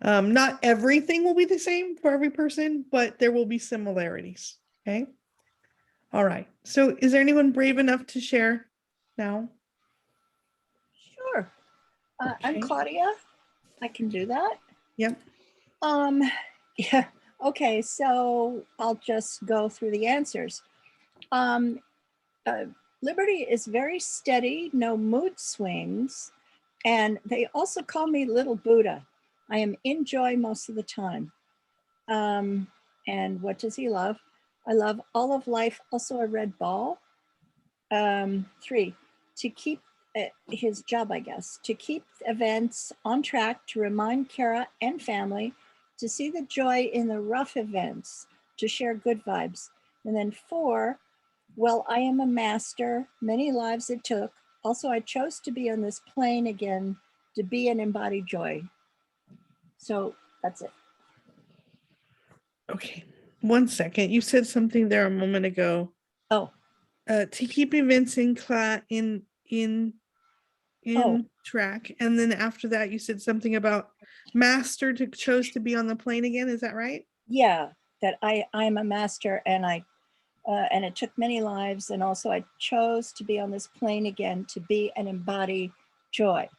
Not everything will be the same for every person, but there will be similarities. Okay. All right. So is there anyone brave enough to share now? Sure. I'm Okay. Claudia. I can do that. Yep. Yeah. Okay. So I'll just go through the answers. Liberty is very steady, no mood swings. And they also call me Little Buddha. I am in joy most of the time. And what does he love? I love all of life, also a red ball. 3, to keep his job, I guess, to keep events on track, to remind Kara and family, to see the joy in the rough events, to share good vibes. And then 4, well, I am a master, many lives it took. Also, I chose to be on this plane again, to be and embody joy. So that's it. Okay. 1 second. You said something there a moment ago. Oh. To keep events in Oh. track, and then after that you said something about master to chose to be on the plane again. Is that right? Yeah, that I'm a master, and and it took many lives, and also I chose to be on this plane again, to be and embody joy.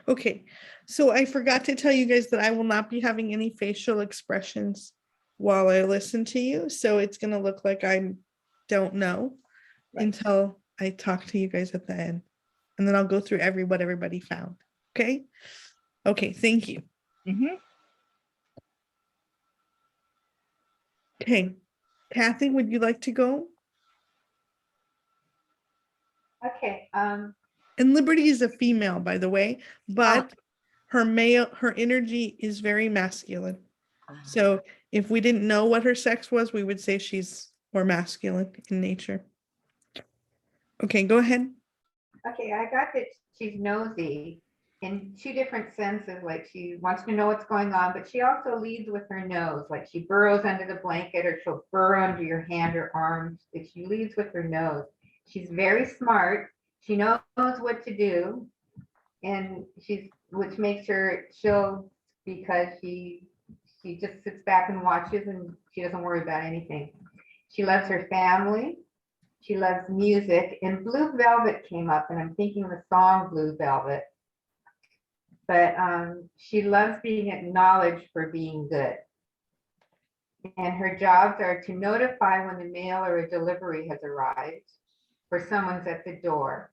Okay, so I forgot to tell you guys that I will not be having any facial expressions while I listen to you, so it's going to look like I don't know until I talk to you guys at the end, and then I'll go through what everybody found. Okay. Thank you. Okay, Kathy, would you like to go? Okay. And Liberty is a female, by the way, but her energy is very masculine. So if we didn't know what her sex was, we would say she's more masculine in nature. Okay, go ahead. Okay, I got that she's nosy in 2 different senses. Like she wants to know what's going on, but she also leads with her nose. Like she burrows under the blanket, or she'll burrow under your hand or arm. But she leads with her nose. She's very smart. She knows what to do, and which makes her chill, because she just sits back and watches, and she doesn't worry about anything. She loves her family. She loves music, and Blue Velvet came up, and I'm thinking the song Blue Velvet. But she loves being acknowledged for being good. And her jobs are to notify when the mail or a delivery has arrived, or someone's at the door.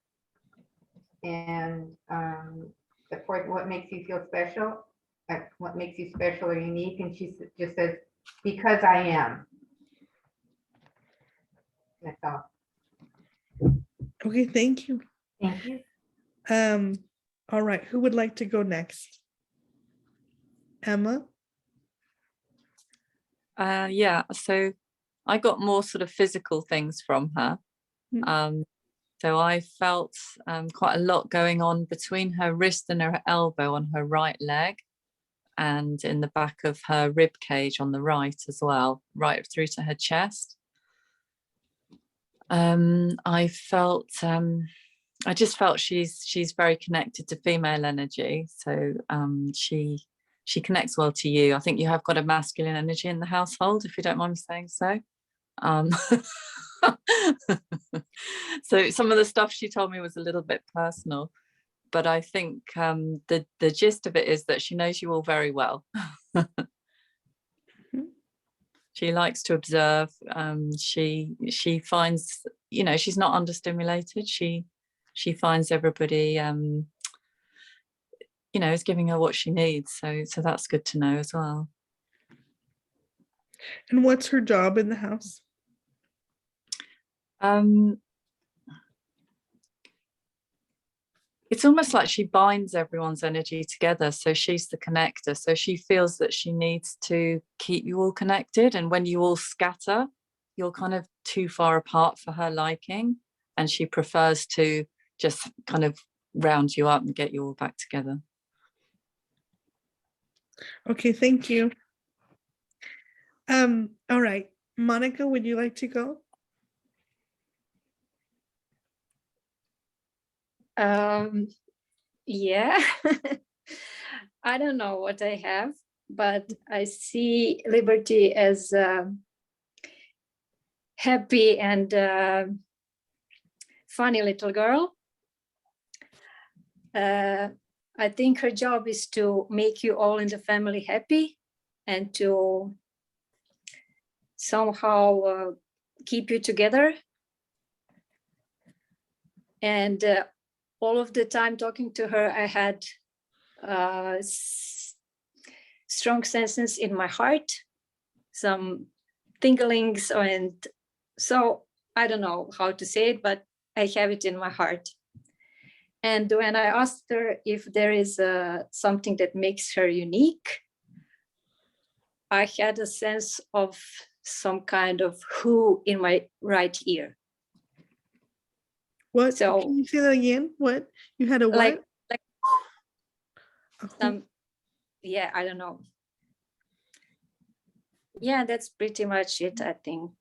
And of course, what makes you feel special? What makes you special or unique? And she just says, because I am. That's all. Okay, thank you. Thank you. All right, who would like to go next? Emma? Yeah, so I got more sort of physical things from her. So I felt quite a lot going on between her wrist and her elbow on her right leg, and in the back of her rib cage on the right as well, right through to her chest. I felt I just felt she's very connected to female energy. So she connects well to you. I think you have got a masculine energy in the household, if you don't mind me saying so. So some of the stuff she told me was a little bit personal, but I think the gist of it is that she knows you all very well. She likes to observe. She finds, you know, she's not understimulated. She finds everybody, you know, is giving her what she needs. So that's good to know as well. And what's her job in the house? It's almost like she binds everyone's energy together. So she's the connector. So she feels that she needs to keep you all connected. And when you all scatter, you're kind of too far apart for her liking. And she prefers to just kind of round you up and get you all back together. Okay, thank you. All right, Monica, would you like to go? Yeah, I don't know what I have, but I see Liberty as happy and funny little girl. I think her job is to make you all in the family happy and to somehow keep you together. And all of the time talking to her, I had strong senses in my heart, some tinglings, and so I don't know how to say it, but I have it in my heart. And when I asked her if there is something that makes her unique, I had a sense of some kind of who in my right ear. What? So, can you say that again? What? You had a what? like A who? some, yeah, I don't know. Yeah, that's pretty much it, I think.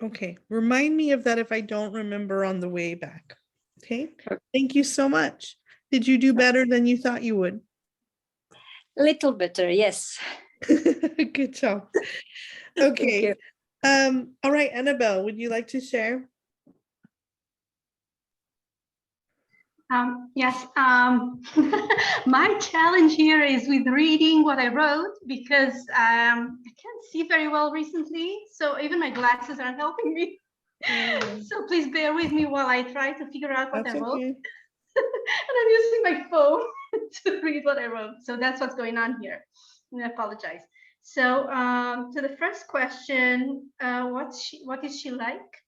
Okay, remind me of that if I don't remember on the way back. Okay, thank you so much. Did you do better than you thought you would? Little better, yes. Good job. Thank Okay. you. All right, Annabelle, would you like to share? Yes, my challenge here is with reading what I wrote because I can't see very well recently, so even my glasses aren't helping me. So please bear with me while I try to figure out what That's I wrote. okay. And I'm using my phone to read what I wrote. So that's what's going on here. I apologize. So to the first question, what is she like?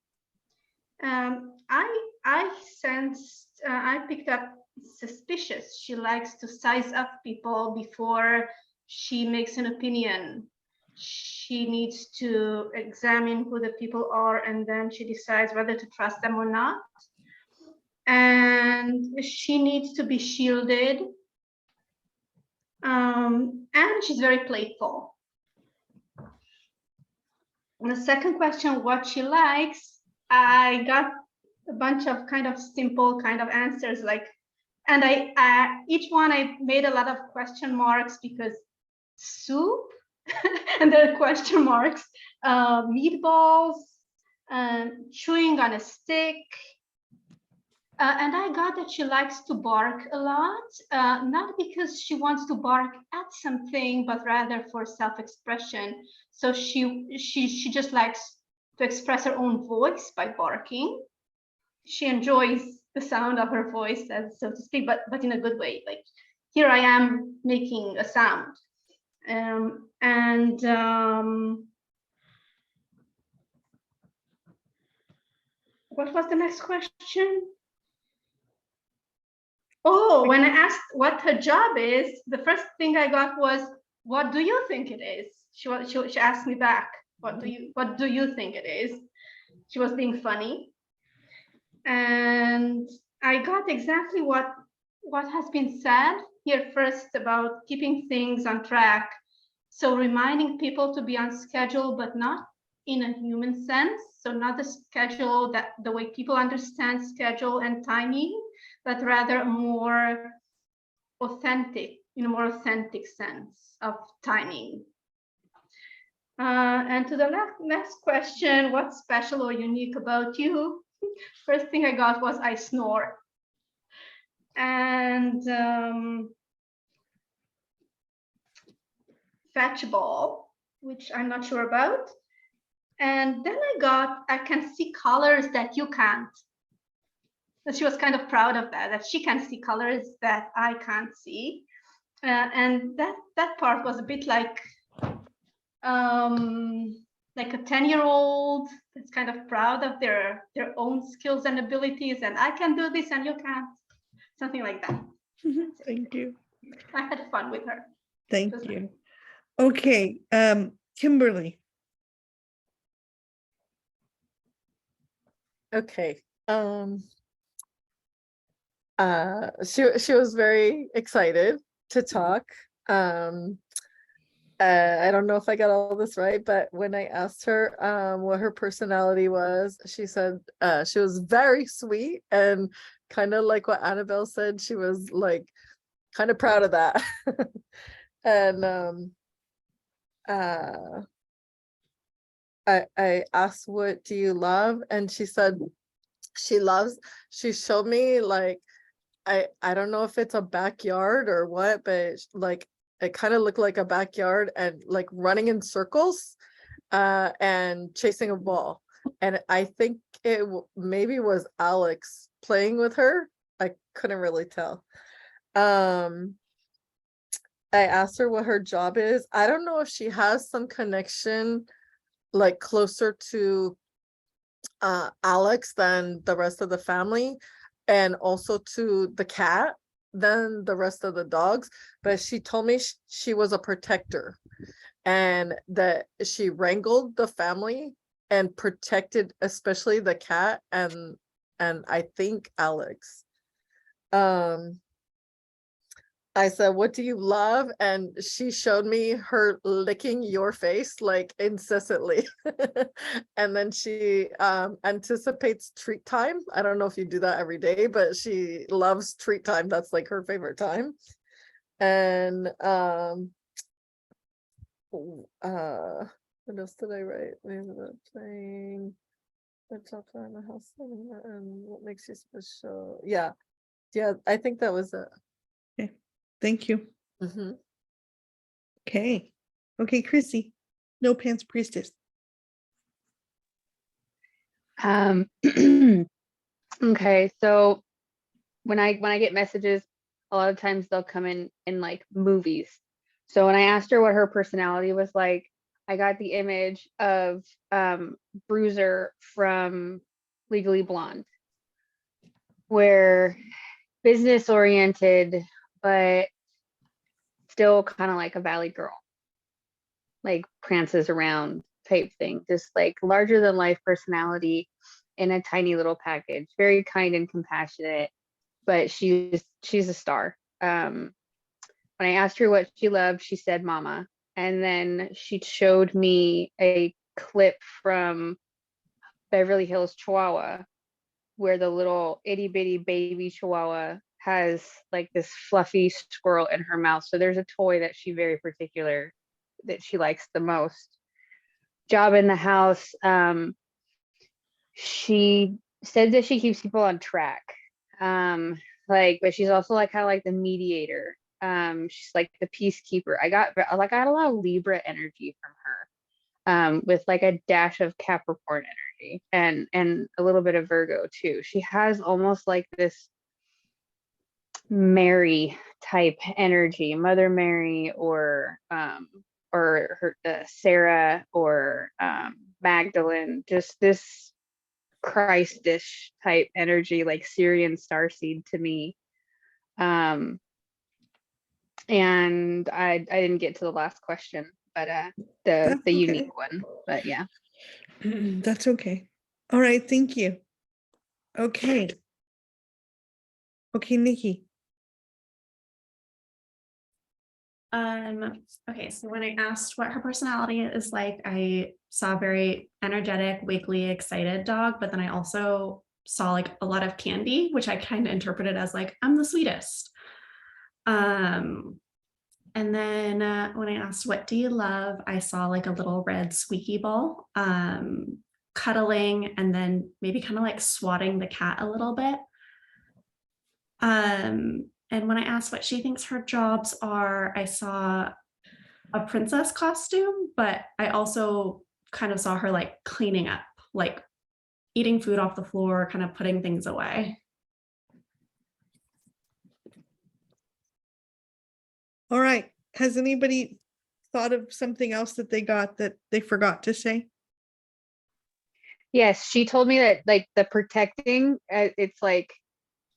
I sensed, I picked up suspicious. She likes to size up people before she makes an opinion. She needs to examine who the people are and then she decides whether to trust them or not. And she needs to be shielded. And she's very playful. And the second question, what she likes, I got a bunch of kind of simple kind of answers, like, and each one I made a lot of question marks because soup, and there are question marks, meatballs, chewing on a stick. And I got that she likes to bark a lot, not because she wants to bark at something, but rather for self-expression. So she just likes to express her own voice by barking. She enjoys the sound of her voice, as so to speak, but in a good way. Like, here I am making a sound. What was the next question? Oh, when I asked what her job is, the first thing I got was, "What do you think it is?" She asked me back, "What do you think it is?" She was being funny, and I got exactly what has been said here first about keeping things on track. So reminding people to be on schedule, but not in a human sense. So not the schedule that the way people understand schedule and timing, but rather more authentic, in a more authentic sense of timing. And to the next question, what's special or unique about you? First thing I got was I snore. And fetch ball, which I'm not sure about. And then I got, I can see colors that you can't. And she was kind of proud of that she can see colors that I can't see. And that part was a bit like a 10-year-old that's kind of proud of their own skills and abilities, and I can do this and you can't. Something like that. Thank you. I had fun with her. Thank you. Okay, Kimberly. Okay. She was very excited to talk. I don't know if I got all this right, but when I asked her what her personality was, she said she was very sweet, and kind of like what Annabelle said, she was like kind of proud of that. And I asked, what do you love? And she said she showed me like, I don't know if it's a backyard or what, but like it kind of looked like a backyard, and like running in circles and chasing a ball. And I think it maybe was Alex playing with her. I couldn't really tell. I asked her what her job is. I don't know if she has some connection like closer to Alex than the rest of the family, and also to the cat than the rest of the dogs, but she told me she was a protector, and that she wrangled the family and protected especially the cat and I think Alex. I said, what do you love? And she showed me her licking your face like incessantly. And then she anticipates treat time. I don't know if you do that every day, but she loves treat time. That's like her favorite time. And what else did I write? We ended up saying the top in the house and what makes you special. Yeah, I think that was it. Okay, thank you. Mm-hmm. Okay, Chrissy, No Pants Priestess. Okay, so when I get messages, a lot of times they'll come in like movies. So when I asked her what her personality was like, I got the image of Bruiser from Legally Blonde, where business oriented, but still kind of like a valley girl, like prances around type thing, just like larger than life personality in a tiny little package, very kind and compassionate, but she's a star. When I asked her what she loved, she said mama, and then she showed me a clip from Beverly Hills Chihuahua where the little itty bitty baby Chihuahua has like this fluffy squirrel in her mouth. So there's a toy that she very particular that she likes the most. Job in the house. She said that she keeps people on track. But she's also like kind of like the mediator. She's like the peacekeeper. I got a lot of Libra energy from her. With like a dash of Capricorn energy and a little bit of Virgo too. She has almost like this Mary type energy, Mother Mary, or her Sarah, or Magdalene, just this Christish type energy, like Syrian starseed to me. And I didn't get to the last question, but the unique one, but yeah. That's okay. All right, thank you. Okay, Nikki. Okay, so when I asked what her personality is like, I saw a very energetic, wiggly, excited dog, but then I also saw like a lot of candy, which I kind of interpreted as like, I'm the sweetest. And then when I asked, what do you love? I saw like a little red squeaky ball, cuddling, and then maybe kind of like swatting the cat a little bit. And when I asked what she thinks her jobs are, I saw a princess costume, but I also kind of saw her like cleaning up, like eating food off the floor, kind of putting things away. All right. Has anybody thought of something else that they got that they forgot to say? Yes, she told me that like the protecting, it's like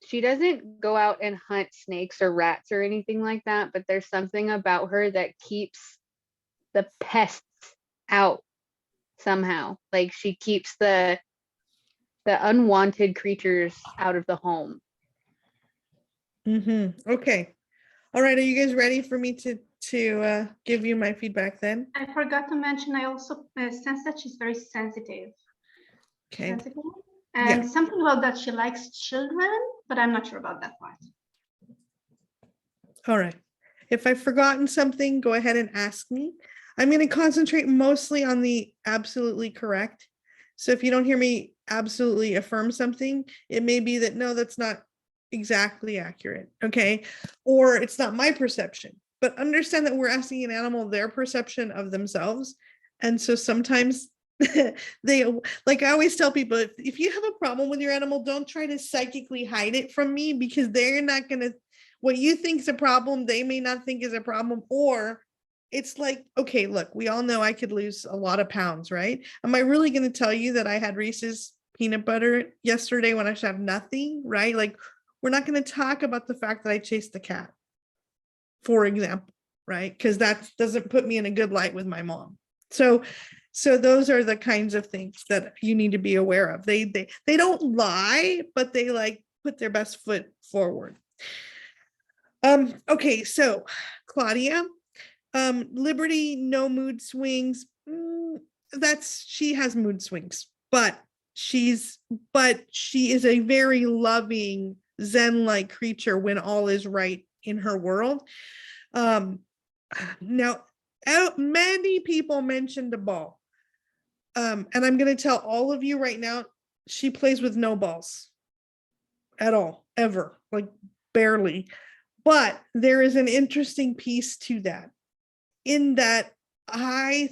she doesn't go out and hunt snakes or rats or anything like that, but there's something about her that keeps the pests out somehow. Like she keeps the unwanted creatures out of the home. Okay. All right. Are you guys ready for me to give you my feedback then? I forgot to mention, I also sense that she's very sensitive. Okay. Sensitive. And something about that she likes children, but I'm not sure about that part. All right. If I've forgotten something, go ahead and ask me. I'm going to concentrate mostly on the absolutely correct. So if you don't hear me absolutely affirm something, it may be that, no, that's not exactly accurate. Okay. Or it's not my perception, but understand that we're asking an animal their perception of themselves. And so sometimes they, like I always tell people, if you have a problem with your animal, don't try to psychically hide it from me, because they're not going to, what you think is a problem, they may not think is a problem. Or it's like, okay, look, we all know I could lose a lot of pounds, right? Am I really going to tell you that I had Reese's peanut butter yesterday when I should have nothing, right? Like, we're not going to talk about the fact that I chased the cat, for example, right? Because that doesn't put me in a good light with my mom. So those are the kinds of things that you need to be aware of. They don't lie, but they like put their best foot forward. Okay, so Claudia, Liberty, no mood swings. She has mood swings, but she is a very loving Zen-like creature when all is right in her world. Now, many people mentioned a ball. And I'm going to tell all of you right now, she plays with no balls at all, ever, like barely. But there is an interesting piece to that, in that I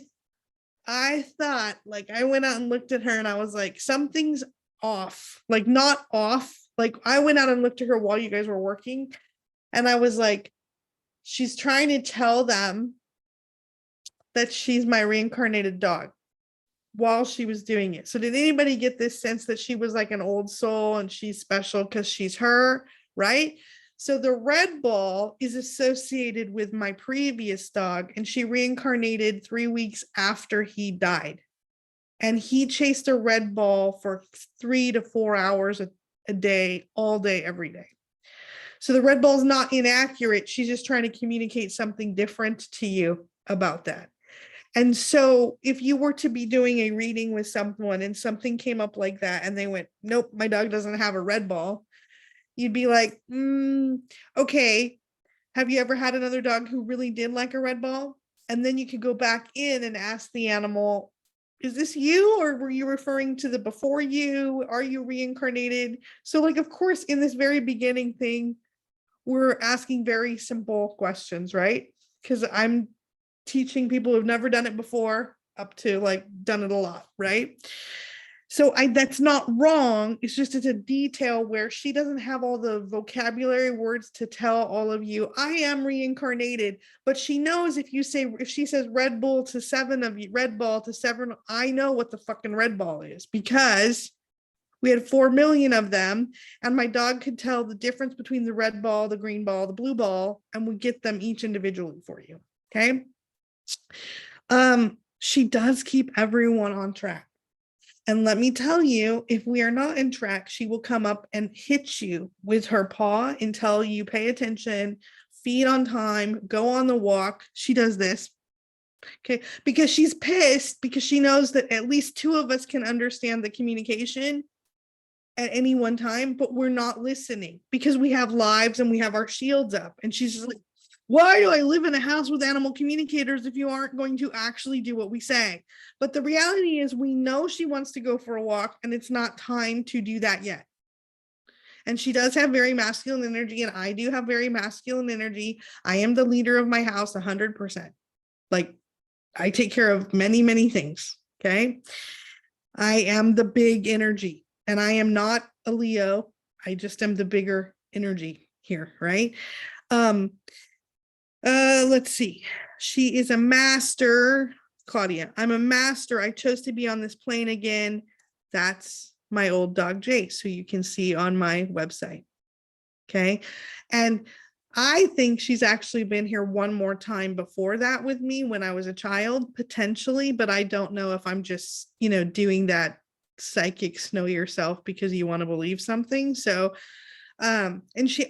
thought, like, I went out and looked at her and I was like, something's off, like not off. Like I went out and looked at her while you guys were working, and I was like, she's trying to tell them that she's my reincarnated dog while she was doing it. So did anybody get this sense that she was like an old soul and she's special because she's her, right? So the red ball is associated with my previous dog, and she reincarnated 3 weeks after he died. And he chased a red ball for 3 to 4 hours a day, all day, every day. So the red ball is not inaccurate. She's just trying to communicate something different to you about that. And so if you were to be doing a reading with someone and something came up like that and they went, nope, my dog doesn't have a red ball, you'd be like, okay, have you ever had another dog who really did like a red ball? And then you could go back in and ask the animal, is this you, or were you referring to the before you? Are you reincarnated? So like, of course, in this very beginning thing, we're asking very simple questions, right? Because I'm teaching people who've never done it before up to like done it a lot, right? So that's not wrong. It's just, it's a detail where she doesn't have all the vocabulary words to tell all of you, I am reincarnated. But she knows if she says Red Bull to 7 of you, red ball to 7, I know what the fucking red ball is, because we had 4 million of them, and my dog could tell the difference between the red ball, the green ball, the blue ball, and we get them each individually for you. Okay. She does keep everyone on track. And let me tell you, if we are not in track, she will come up and hit you with her paw and tell you, pay attention, feed on time, go on the walk. She does this. Okay, because she's pissed because she knows that at least two of us can understand the communication at any one time, but we're not listening because we have lives and we have our shields up. And she's just like, why do I live in a house with animal communicators if you aren't going to actually do what we say? But the reality is we know she wants to go for a walk and it's not time to do that yet. And she does have very masculine energy, and I do have very masculine energy. I am the leader of my house 100%. Like, I take care of many, many things. Okay. I am the big energy, and I am not a Leo. I just am the bigger energy here. Right. Let's see. She is a master, Claudia. I'm a master. I chose to be on this plane again. That's my old dog, Jace, who you can see on my website. Okay. And I think she's actually been here one more time before that with me when I was a child, potentially, but I don't know if I'm just, doing that psychic know yourself because you want to believe something. So, and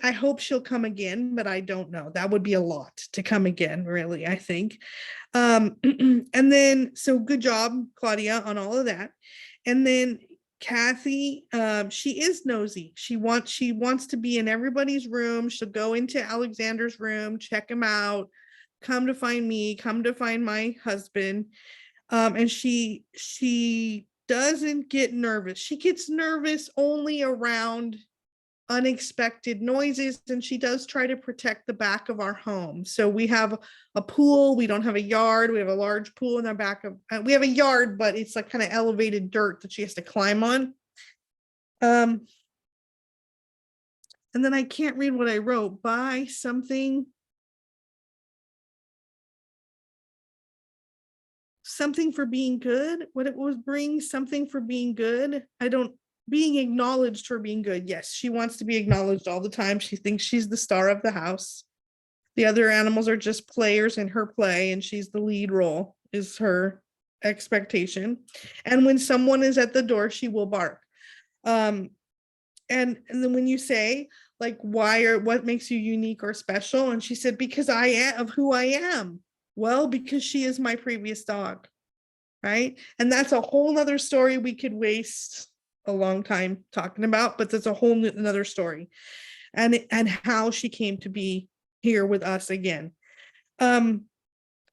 I hope she'll come again, but I don't know. That would be a lot to come again, really, I think. And then, so good job, Claudia, on all of that. And then Kathy, she is nosy. She wants to be in everybody's room. She'll go into Alexander's room, check him out, come to find me, come to find my husband. And she doesn't get nervous. She gets nervous only around unexpected noises, and she does try to protect the back of our home. So we have a pool. We don't have a yard. We have a large pool in the back of, we have a yard, but it's like kind of elevated dirt that she has to climb on. And then I can't read what I wrote. Buy something for being good. What it was, bring something for being good. Being acknowledged for being good. Yes, she wants to be acknowledged all the time. She thinks she's the star of the house. The other animals are just players in her play, and she's the lead role, is her expectation. And when someone is at the door, she will bark. And then when you say, like, what makes you unique or special? And she said, because I am of who I am. Well, because she is my previous dog. Right. And that's a whole nother story we could waste a long time talking about, but that's a whole another story. And how she came to be here with us again. Because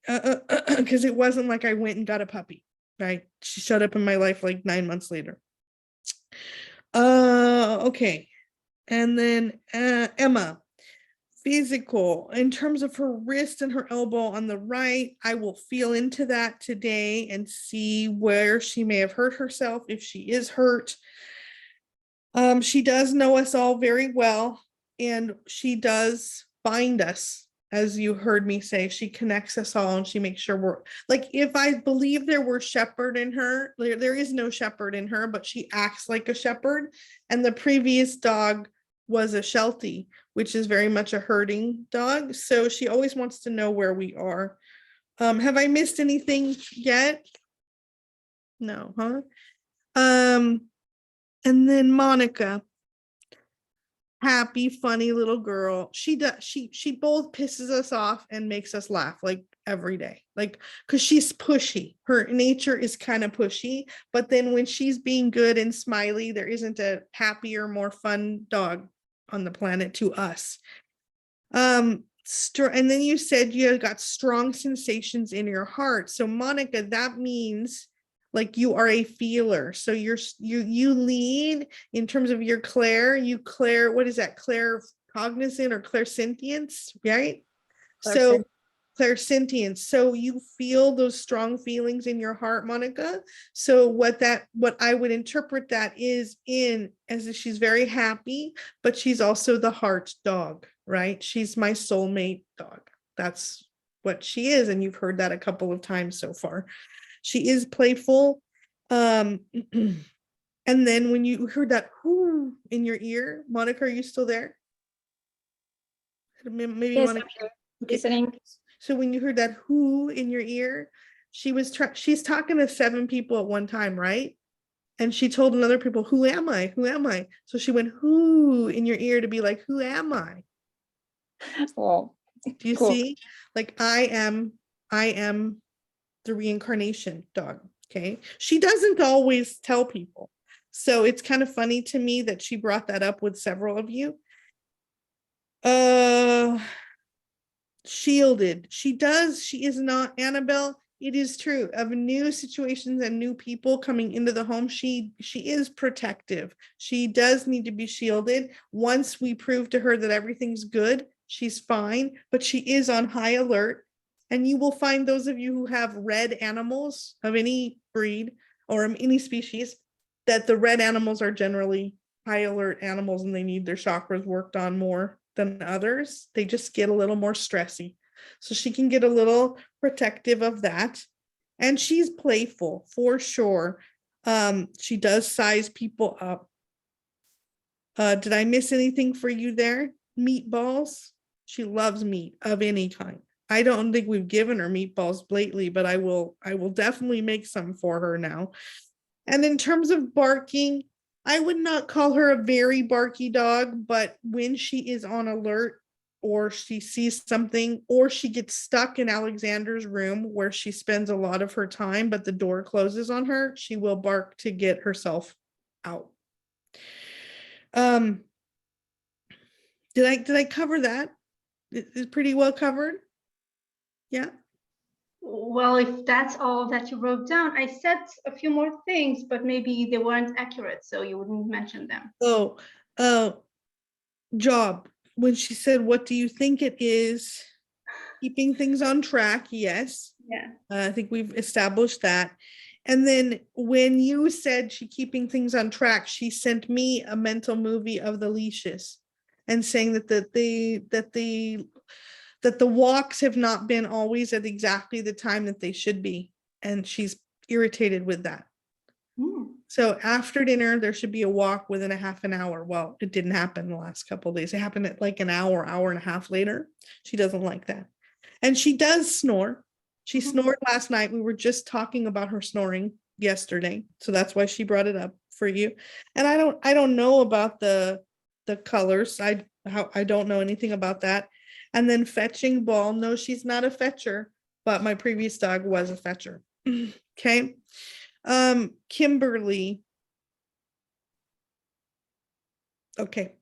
it wasn't like I went and got a puppy, right? She showed up in my life like 9 months later. Okay. And then Emma, physical, in terms of her wrist and her elbow on the right, I will feel into that today and see where she may have hurt herself, if she is hurt. She does know us all very well, and she does bind us, as you heard me say. She connects us all, and she makes sure we're like, if I believe there were shepherd in her, there is no shepherd in her, but she acts like a shepherd. And the previous dog was a Sheltie, which is very much a herding dog. So she always wants to know where we are. Have I missed anything yet? No, huh? And then Monica, happy, funny little girl. She both pisses us off and makes us laugh like every day, like, because she's pushy. Her nature is kind of pushy, but then when she's being good and smiley, there isn't a happier, more fun dog on the planet to us. And then you said you got strong sensations in your heart. So Monica, that means like you are a feeler. So you lead in terms of your what is that? Claircognizant or clairsentience, right? So clairsentience. So you feel those strong feelings in your heart, Monica. So what I would interpret that is as if she's very happy, but she's also the heart dog, right? She's my soulmate dog. That's what she is. And you've heard that a couple of times so far. She is playful. And then when you heard that whoo in your ear, Monica, are you still there? Maybe Yes, Monica. I'm here, Okay. listening. So when you heard that whoo in your ear, she's talking to 7 people at one time, right? And she told another people, who am I? Who am I? So she went whoo in your ear to be like, who am I? Oh, Do you cool. see? Like I am the reincarnation dog. Okay. She doesn't always tell people. So it's kind of funny to me that she brought that up with several of you. Shielded. She is not Annabelle. It is true of new situations and new people coming into the home. She is protective. She does need to be shielded. Once we prove to her that everything's good, she's fine, but she is on high alert. And you will find those of you who have red animals of any breed or any species, that the red animals are generally high alert animals and they need their chakras worked on more than others. They just get a little more stressy. So she can get a little protective of that. And she's playful for sure. She does size people up. Did I miss anything for you there? Meatballs. She loves meat of any kind. I don't think we've given her meatballs lately, but I will definitely make some for her now. And in terms of barking, I would not call her a very barky dog, but when she is on alert or she sees something or she gets stuck in Alexander's room where she spends a lot of her time, but the door closes on her, she will bark to get herself out. Did I cover that? It's pretty well covered. Yeah. Well, if that's all that you wrote down, I said a few more things, but maybe they weren't accurate, so you wouldn't mention them. Job. When she said, what do you think it is? Keeping things on track. Yes. Yeah. I think we've established that. And then when you said she keeping things on track, she sent me a mental movie of the leashes and saying that the walks have not been always at exactly the time that they should be. And she's irritated with that. So after dinner, there should be a walk within a half an hour. Well, it didn't happen the last couple of days. It happened at like an hour and a half later. She doesn't like that. And she does snore. She snored last night. We were just talking about her snoring yesterday. So that's why she brought it up for you. And I don't know about the colors. I don't know anything about that. And then fetching ball. No, she's not a fetcher, but my previous dog was a fetcher. Okay. Kimberly. Okay.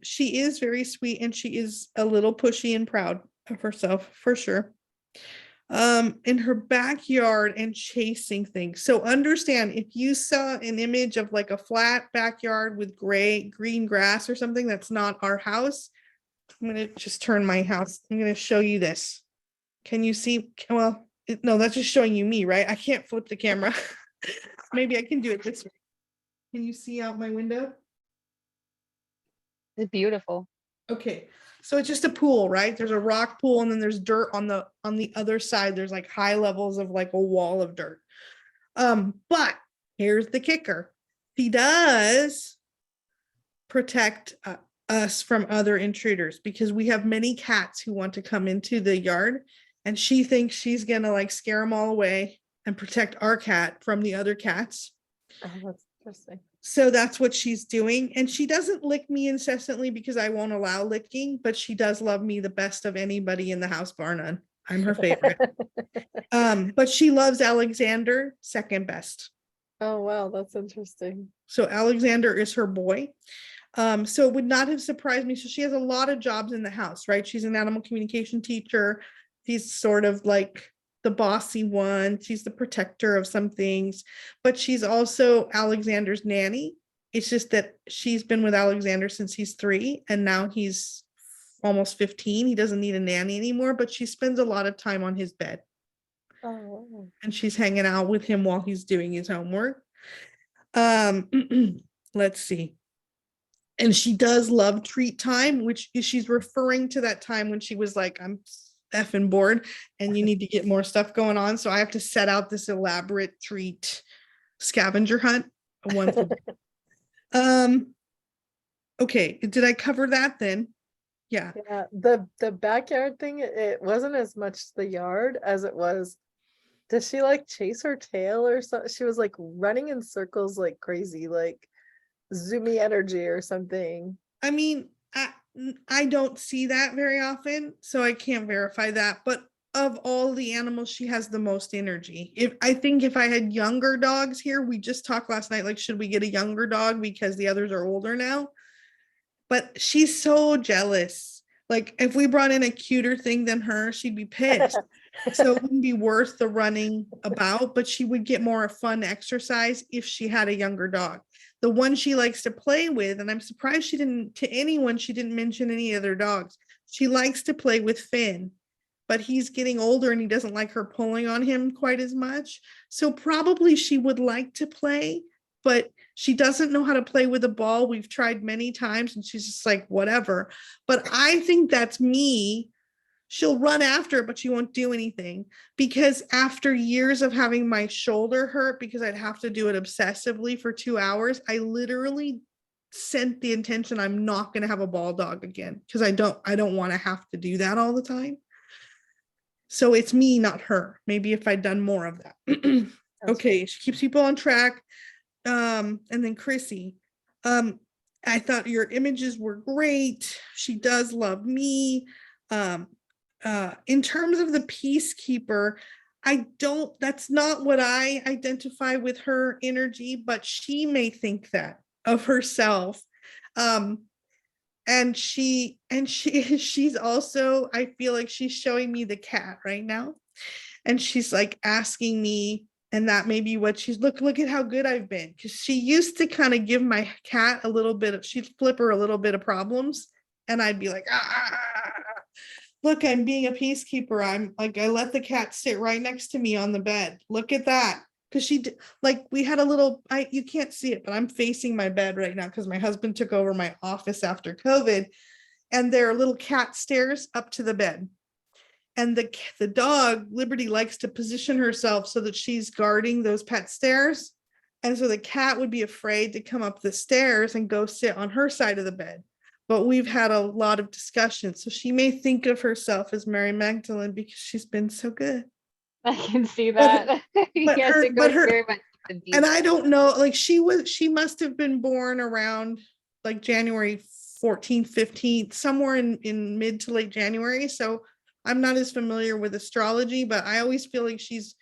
She is very sweet and she is a little pushy and proud of herself for sure. In her backyard and chasing things. So understand, if you saw an image of like a flat backyard with green grass or something, that's not our house. I'm going to just turn my house. I'm going to show you this. Can you see? Well, no, that's just showing you me, right? I can't flip the camera. Maybe I can do it this way. Can you see out my window? It's beautiful. Okay. So it's just a pool, right? There's a rock pool and then there's dirt on the other side. There's like high levels of like a wall of dirt. But here's the kicker. He does protect us from other intruders because we have many cats who want to come into the yard and she thinks she's gonna like scare them all away and protect our cat from the other cats. Oh, that's interesting. So that's what she's doing. And she doesn't lick me incessantly because I won't allow licking, but she does love me the best of anybody in the house, bar none. I'm her favorite. But she loves Alexander second best. Oh, wow, that's interesting. So Alexander is her boy. So it would not have surprised me. So she has a lot of jobs in the house, right? She's an animal communication teacher. She's sort of like the bossy one. She's the protector of some things, but she's also Alexander's nanny. It's just that she's been with Alexander since he's 3 and now he's almost 15. He doesn't need a nanny anymore, but she spends a lot of time on his bed. Oh. And she's hanging out with him while he's doing his homework. Let's see. And she does love treat time, which she's referring to that time when she was like, I'm effing bored and you need to get more stuff going on. So I have to set out this elaborate treat scavenger hunt. Okay, did I cover that then? Yeah. Yeah, the backyard thing, it wasn't as much the yard as it was, does she like chase her tail or something? She was like running in circles like crazy, like zoomy energy or something. I mean, I don't see that very often, so I can't verify that. But of all the animals, she has the most energy. I think if I had younger dogs here, we just talked last night, like, should we get a younger dog because the others are older now? But she's so jealous. Like, if we brought in a cuter thing than her, she'd be pissed. So it wouldn't be worth the running about, but she would get more fun exercise if she had a younger dog. The one she likes to play with, and I'm surprised she didn't mention any other dogs. She likes to play with Finn, but he's getting older and he doesn't like her pulling on him quite as much. So probably she would like to play, but she doesn't know how to play with a ball. We've tried many times and she's just like, whatever. But I think that's me. She'll run after it, but she won't do anything, because after years of having my shoulder hurt because I'd have to do it obsessively for 2 hours, I literally sent the intention I'm not going to have a ball dog again, because I don't want to have to do that all the time. So it's me, not her. Maybe if I'd done more of that. Okay, she keeps people on track. And then Chrissy, I thought your images were great. She does love me. In terms of the peacekeeper, that's not what I identify with her energy, but she may think that of herself. And she's also, I feel like she's showing me the cat right now. And she's like asking me, and that may be what she's, look at how good I've been. Because she used to kind of give my cat a little bit of, she'd flip her a little bit of problems. And I'd be like, look, I'm being a peacekeeper. I'm like, I let the cat sit right next to me on the bed. Look at that. Because we had a little, you can't see it, but I'm facing my bed right now because my husband took over my office after COVID. And there are little cat stairs up to the bed. And the dog, Liberty, likes to position herself so that she's guarding those pet stairs. And so the cat would be afraid to come up the stairs and go sit on her side of the bed. But we've had a lot of discussions. So she may think of herself as Mary Magdalene because she's been so good. I can see that. Yes, it goes very much to the deep. And I don't know, like she must have been born around like January 14th, 15th, somewhere in mid to late January. So I'm not as familiar with astrology, but I always feel like she's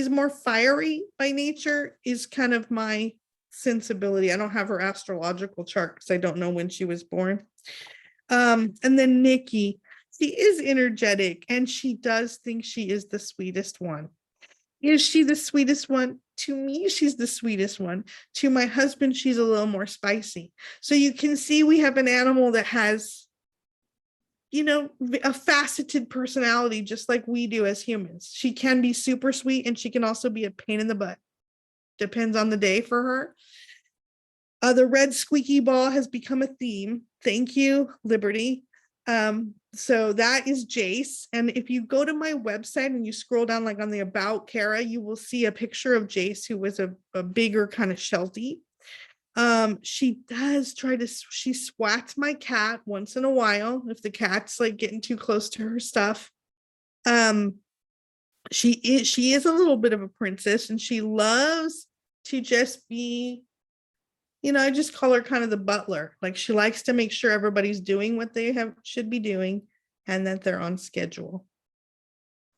more fiery by nature is kind of my sensibility. I don't have her astrological chart because I don't know when she was born. And then Nikki, she is energetic and she does think she is the sweetest one. Is she the sweetest one? To me, she's the sweetest one. To my husband, she's a little more spicy. So you can see we have an animal that has, a faceted personality, just like we do as humans. She can be super sweet and she can also be a pain in the butt. Depends on the day for her. The red squeaky ball has become a theme. Thank you, Liberty. So that is Jace. And if you go to my website and you scroll down like on the About Kara, you will see a picture of Jace, who was a bigger kind of Sheltie. She swats my cat once in a while if the cat's like getting too close to her stuff. She is a little bit of a princess and she loves to just be, I just call her kind of the butler. Like she likes to make sure everybody's doing what they should be doing and that they're on schedule.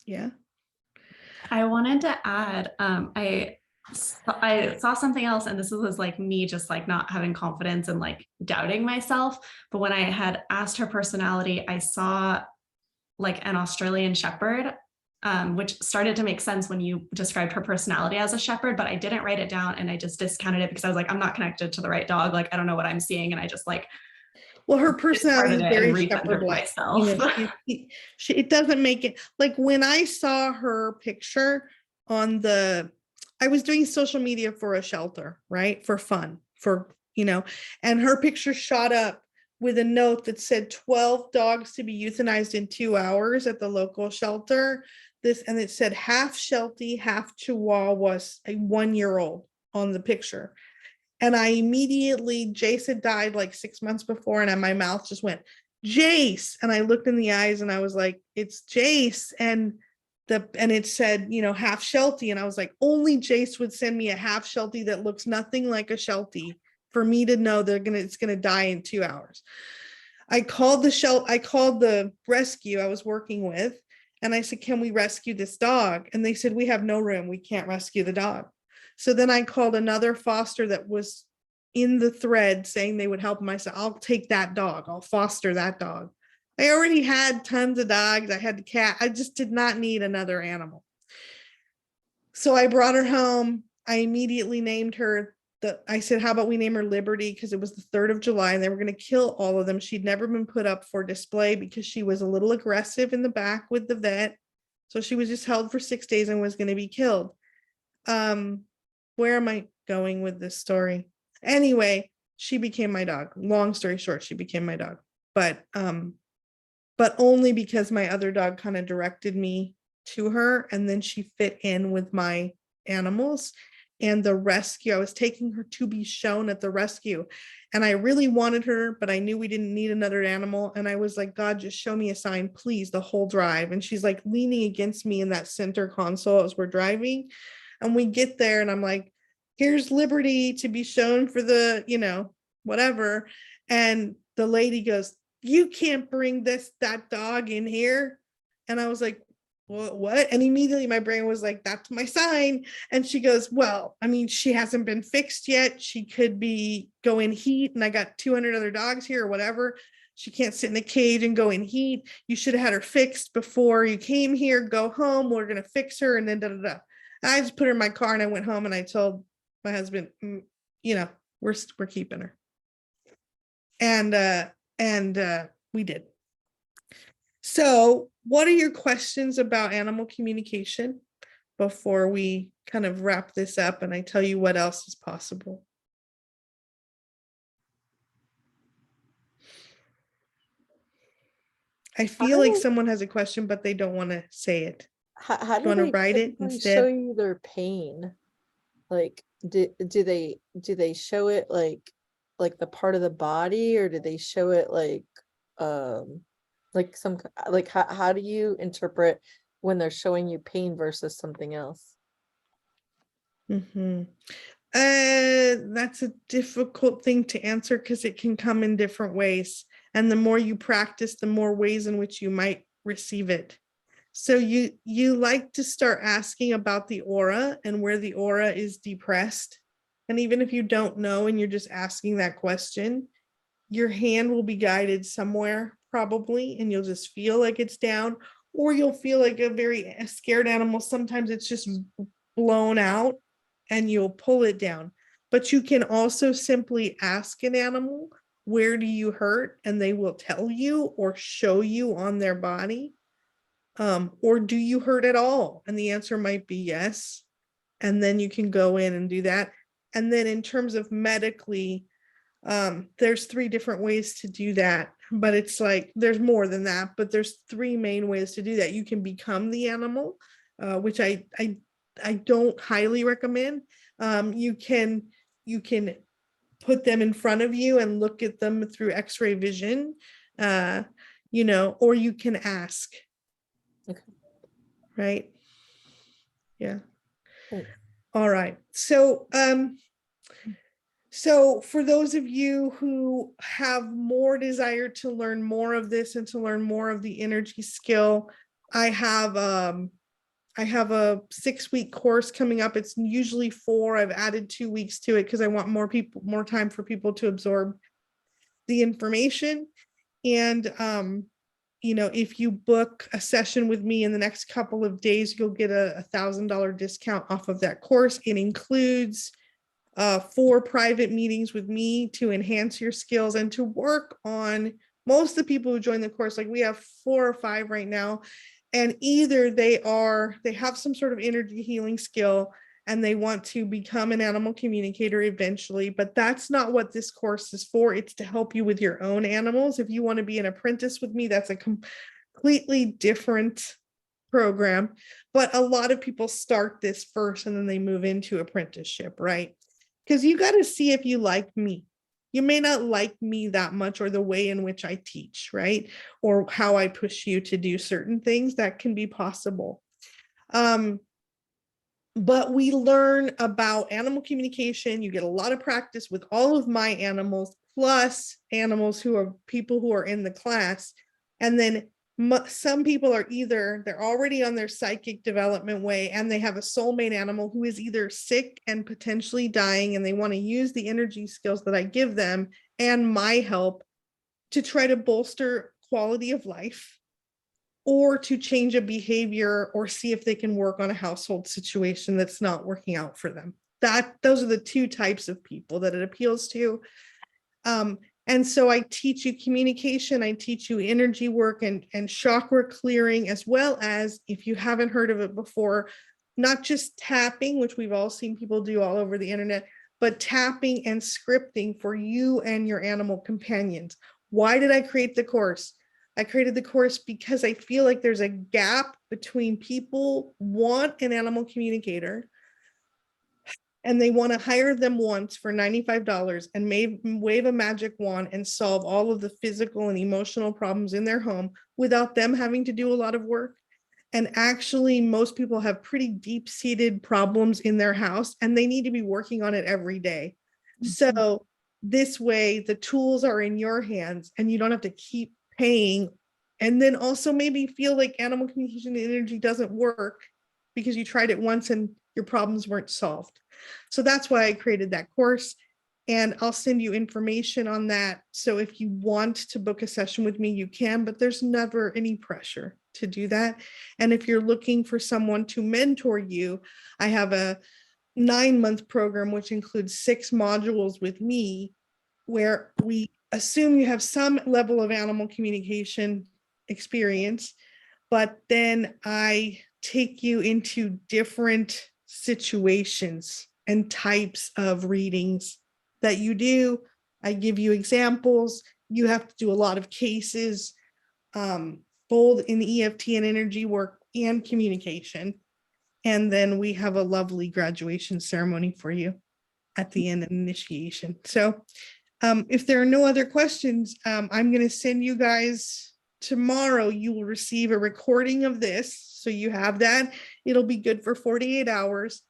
Yeah. I wanted to add, I saw something else, and this was like me just like not having confidence and like doubting myself. But when I had asked her personality, I saw like an Australian Shepherd, which started to make sense when you described her personality as a shepherd, but I didn't write it down and I just discounted it because I was like, I'm not connected to the right dog. Like, I don't know what I'm seeing. And I just like, well, her personality is very shepherd-like. It doesn't make it, like when I saw her picture on I was doing social media for a shelter, right? For fun, and her picture shot up with a note that said 12 dogs to be euthanized in 2 hours at the local shelter. And it said half Sheltie, half Chihuahua, was a 1-year-old on the picture. And I immediately, Jace had died like 6 months before, and my mouth just went, Jace. And I looked in the eyes and I was like, it's Jace. And it said, half Sheltie. And I was like, only Jace would send me a half Sheltie that looks nothing like a Sheltie for me to know it's gonna die in 2 hours. I called the rescue I was working with, And I said, can we rescue this dog? And they said, we have no room. We can't rescue the dog. So then I called another foster that was in the thread saying they would help him. I said, I'll take that dog. I'll foster that dog. I already had tons of dogs. I had the cat. I just did not need another animal. So I brought her home. I immediately named her. I said, how about we name her Liberty? Because it was the 3rd of July and they were going to kill all of them. She'd never been put up for display because she was a little aggressive in the back with the vet. So she was just held for 6 days and was going to be killed. Where am I going with this story? Anyway, she became my dog. Long story short, she became my dog. But only because my other dog kind of directed me to her, and then she fit in with my animals. And the rescue, I was taking her to be shown at the rescue, and I really wanted her, but I knew we didn't need another animal. And I was like, God, just show me a sign, please, the whole drive. And she's like leaning against me in that center console as we're driving. And we get there and I'm like, here's Liberty to be shown for the, whatever. And the lady goes, you can't bring that dog in here. And I was like, what? And immediately my brain was like, that's my sign. And she goes, well, I mean, she hasn't been fixed yet. She could be go in heat, and I got 200 other dogs here or whatever. She can't sit in a cage and go in heat. You should have had her fixed before you came here. Go home. We're going to fix her. And then I just put her in my car and I went home and I told my husband, we're keeping her. And we did. So what are your questions about animal communication before we kind of wrap this up and I tell you what else is possible? I feel like someone has a question, but they don't want to say it. How do you want to they write it typically instead? show you their pain? Like, do they show it like the part of the body, or do they show it how do you interpret when they're showing you pain versus something else? That's a difficult thing to answer because it can come in different ways. And the more you practice, the more ways in which you might receive it. So you like to start asking about the aura and where the aura is depressed. And even if you don't know and you're just asking that question, your hand will be guided somewhere probably, and you'll just feel like it's down, or you'll feel like a scared animal. Sometimes it's just blown out and you'll pull it down. But you can also simply ask an animal, where do you hurt? And they will tell you or show you on their body. Or do you hurt at all? And the answer might be yes. And then you can go in and do that. And then in terms of medically, there's 3 different ways to do that, but it's like, there's more than that, but there's 3 main ways to do that. You can become the animal, which I don't highly recommend. You can put them in front of you and look at them through X-ray vision, or you can ask. Okay. Right. Yeah. Thanks. All right. So for those of you who have more desire to learn more of this and to learn more of the energy skill, I have a 6-week course coming up. It's usually 4. I've added 2 weeks to it because I want more time for people to absorb the information. And if you book a session with me in the next couple of days, you'll get a $1,000 discount off of that course. It includes 4 private meetings with me to enhance your skills and to work on. Most of the people who join the course, like we have 4 or 5 right now, and either they have some sort of energy healing skill and they want to become an animal communicator eventually, but that's not what this course is for. It's to help you with your own animals. If you want to be an apprentice with me, that's a completely different program. But a lot of people start this first and then they move into apprenticeship, right? Because you got to see if you like me. You may not like me that much, or the way in which I teach, right? Or how I push you to do certain things. That can be possible. But we learn about animal communication. You get a lot of practice with all of my animals, plus animals who are people who are in the class. And then Some people are either they're already on their psychic development way and they have a soulmate animal who is either sick and potentially dying, and they want to use the energy skills that I give them and my help to try to bolster quality of life, or to change a behavior, or see if they can work on a household situation that's not working out for them. Those are the two types of people that it appeals to. And so I teach you communication, I teach you energy work and chakra clearing, as well as, if you haven't heard of it before, not just tapping, which we've all seen people do all over the internet, but tapping and scripting for you and your animal companions. Why did I create the course? I created the course because I feel like there's a gap between people want an animal communicator and they want to hire them once for $95 and wave a magic wand and solve all of the physical and emotional problems in their home without them having to do a lot of work. And actually, most people have pretty deep-seated problems in their house and they need to be working on it every day. So this way, the tools are in your hands and you don't have to keep paying, and then also maybe feel like animal communication energy doesn't work because you tried it once and your problems weren't solved. So that's why I created that course, and I'll send you information on that. So if you want to book a session with me, you can, but there's never any pressure to do that. And if you're looking for someone to mentor you, I have a 9-month program, which includes 6 modules with me, where we assume you have some level of animal communication experience, but then I take you into different situations and types of readings that you do. I give you examples. You have to do a lot of cases, both in EFT and energy work and communication. And then we have a lovely graduation ceremony for you at the end, of initiation. So if there are no other questions, I'm going to send you guys tomorrow. You will receive a recording of this. So you have that. It'll be good for 48 hours.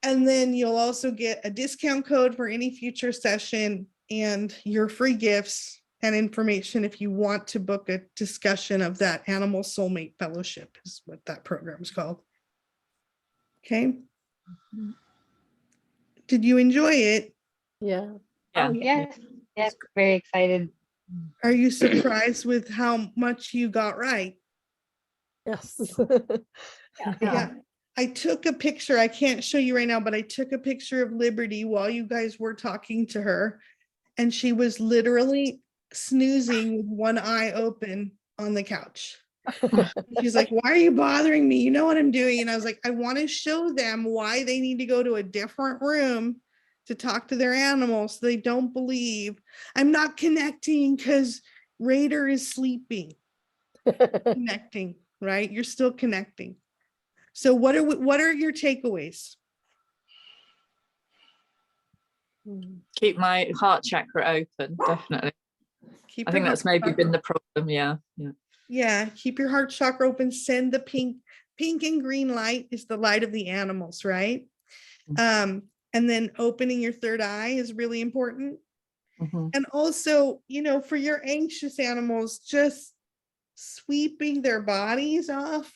And then you'll also get a discount code for any future session and your free gifts and information if you want to book a discussion of that Animal Soulmate Fellowship, is what that program is called. Okay. Did you enjoy it? Yeah. Yeah. Yes, yes, very excited. Are you surprised with how much you got right? Yes. Yeah. I took a picture. I can't show you right now, but I took a picture of Liberty while you guys were talking to her. And she was literally snoozing with one eye open on the couch. She's like, why are you bothering me? You know what I'm doing? And I was like, I want to show them why they need to go to a different room to talk to their animals so they don't believe I'm not connecting because Raider is sleeping. Connecting, right? You're still connecting. So what are your takeaways? Keep my heart chakra open, definitely. Keep I your think that's heart maybe chakra- been the problem. Yeah. Yeah, keep your heart chakra open. Send the pink and green light is the light of the animals, right? And then opening your third eye is really important. And also, for your anxious animals, just sweeping their bodies off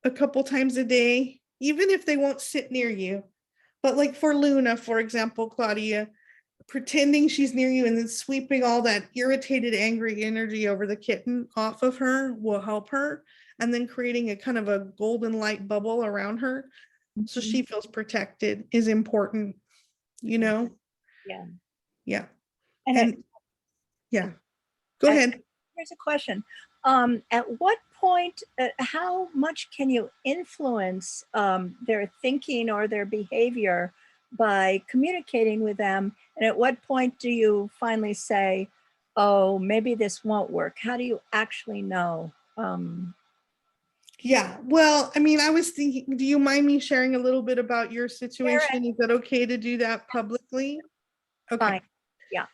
a couple times a day, even if they won't sit near you. But like for Luna, for example, Claudia, pretending she's near you and then sweeping all that irritated, angry energy over the kitten off of her will help her. And then creating a kind of a golden light bubble around her so she feels protected is important, Yeah. Yeah. And Yeah. Go ahead. here's a question. At what point, how much can you influence their thinking or their behavior by communicating with them? And at what point do you finally say, oh, maybe this won't work? How do you actually know? Yeah, well, I mean, I was thinking, do you mind me sharing a little bit about your situation? Is that okay to do that publicly? Okay. Fine. Yeah.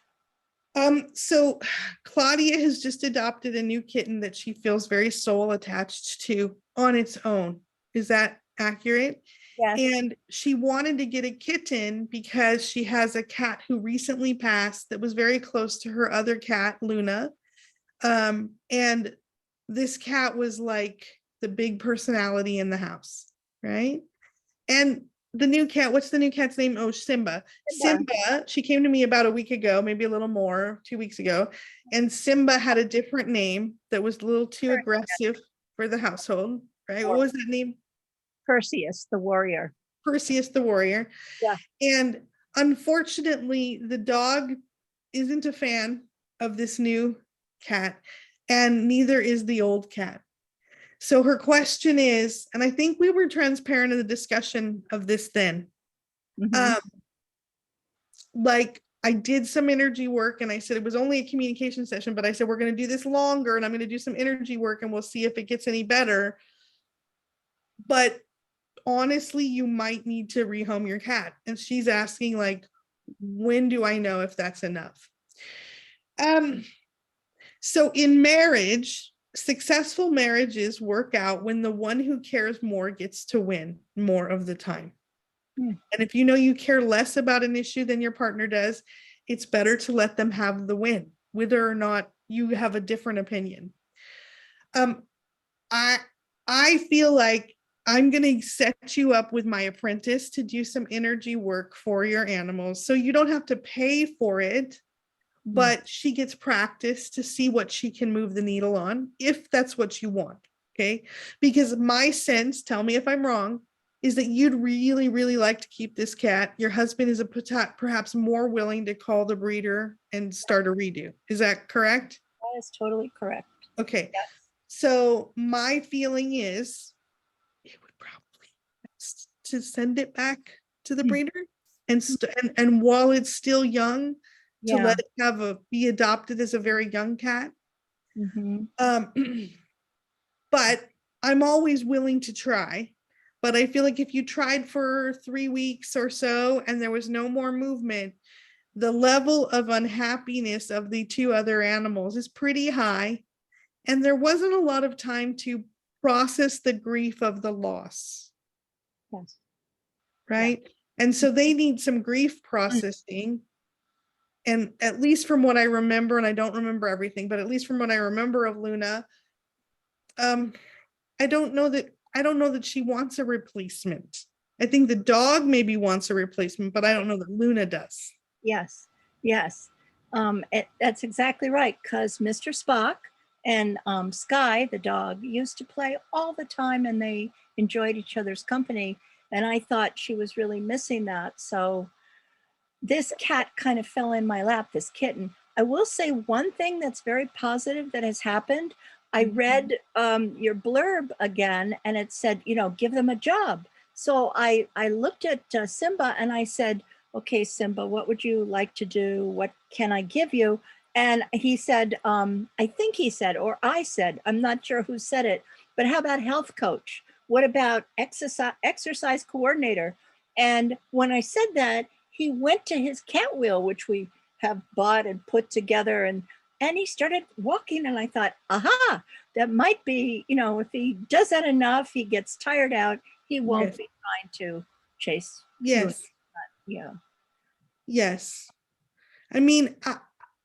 So Claudia has just adopted a new kitten that she feels very soul attached to on its own. Is that accurate? Yes. And she wanted to get a kitten because she has a cat who recently passed that was very close to her other cat, Luna. And this cat was like the big personality in the house, right? And the new cat, what's the new cat's name? Oh, Simba. Simba, she came to me about a week ago, maybe a little more, 2 weeks ago. And Simba had a different name that was a little too aggressive for the household, right? What was that name? Perseus, the warrior. Perseus the warrior. Yeah. And unfortunately, the dog isn't a fan of this new cat, and neither is the old cat. So her question is, and I think we were transparent in the discussion of this then. Mhm. Like I did some energy work and I said it was only a communication session, but I said, we're going to do this longer and I'm going to do some energy work and we'll see if it gets any better. But honestly, you might need to rehome your cat. And she's asking like, when do I know if that's enough? So in marriage, successful marriages work out when the one who cares more gets to win more of the time. Hmm. And if you know you care less about an issue than your partner does, it's better to let them have the win, whether or not you have a different opinion. I feel like I'm going to set you up with my apprentice to do some energy work for your animals. So you don't have to pay for it, but she gets practice to see what she can move the needle on, if that's what you want. Okay. Because my sense, tell me if I'm wrong, is that you'd really, really like to keep this cat. Your husband is perhaps more willing to call the breeder and start a redo. Is that correct? That is totally correct. Okay. Yes. So my feeling is it would probably best to send it back to the breeder and while it's still young, to Yeah. let it be adopted as a very young cat. Mhm. But I'm always willing to try. But I feel like if you tried for 3 weeks or so and there was no more movement, the level of unhappiness of the two other animals is pretty high. And there wasn't a lot of time to process the grief of the loss. Yes. Right. And so they need some grief processing. And at least from what I remember, and I don't remember everything, but at least from what I remember of Luna, I don't know that she wants a replacement. I think the dog maybe wants a replacement, but I don't know that Luna does. Yes. Yes. That's exactly right. Because Mr. Spock and Sky, the dog, used to play all the time and they enjoyed each other's company. And I thought she was really missing that. So this cat kind of fell in my lap, this kitten. I will say one thing that's very positive that has happened. I read your blurb again and it said, give them a job. So I looked at Simba and I said, okay, Simba, what would you like to do? What can I give you? And he said, I think he said, or I said, I'm not sure who said it, but how about health coach? What about exercise coordinator? And when I said that, he went to his cat wheel, which we have bought and put together, and he started walking. And I thought, aha, that might be, if he does that enough, he gets tired out, he won't be trying to chase. Yes. Yeah. Yes. I mean,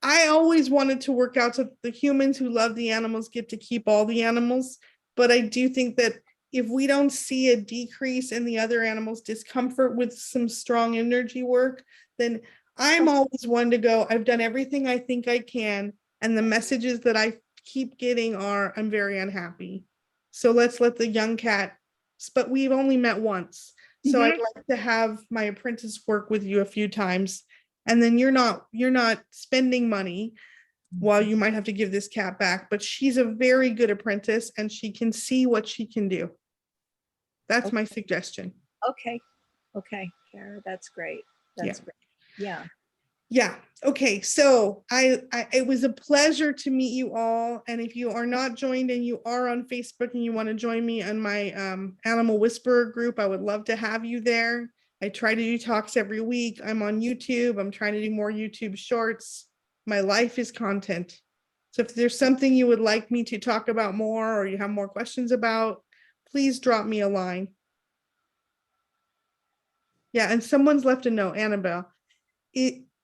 I always wanted to work out so the humans who love the animals get to keep all the animals. But I do think that if we don't see a decrease in the other animals' discomfort with some strong energy work, then I'm always one to go, I've done everything I think I can. And the messages that I keep getting are, I'm very unhappy. So let's let the young cat, but we've only met once. So I'd like to have my apprentice work with you a few times. And then you're not spending money while you might have to give this cat back, but she's a very good apprentice and she can see what she can do. That's my suggestion. Okay, Kara, that's great. That's great. Yeah. Yeah. Okay. So it was a pleasure to meet you all. And if you are not joined and you are on Facebook and you want to join me on my Animal Whisperer group, I would love to have you there. I try to do talks every week. I'm on YouTube. I'm trying to do more YouTube shorts. My life is content. So if there's something you would like me to talk about more or you have more questions about, please drop me a line. Yeah, and someone's left a note, Annabelle.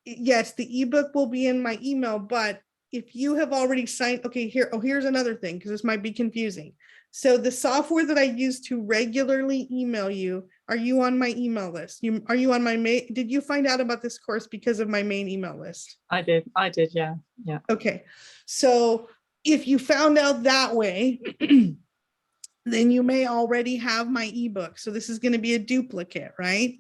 Yes, the ebook will be in my email, but if you have already signed, okay, here's another thing, because this might be confusing. So the software that I use to regularly email you, are you on my email list? Are you on my main, did you find out about this course because of my main email list? I did, yeah. Okay, so if you found out that way, then you may already have my ebook. So this is going to be a duplicate, right?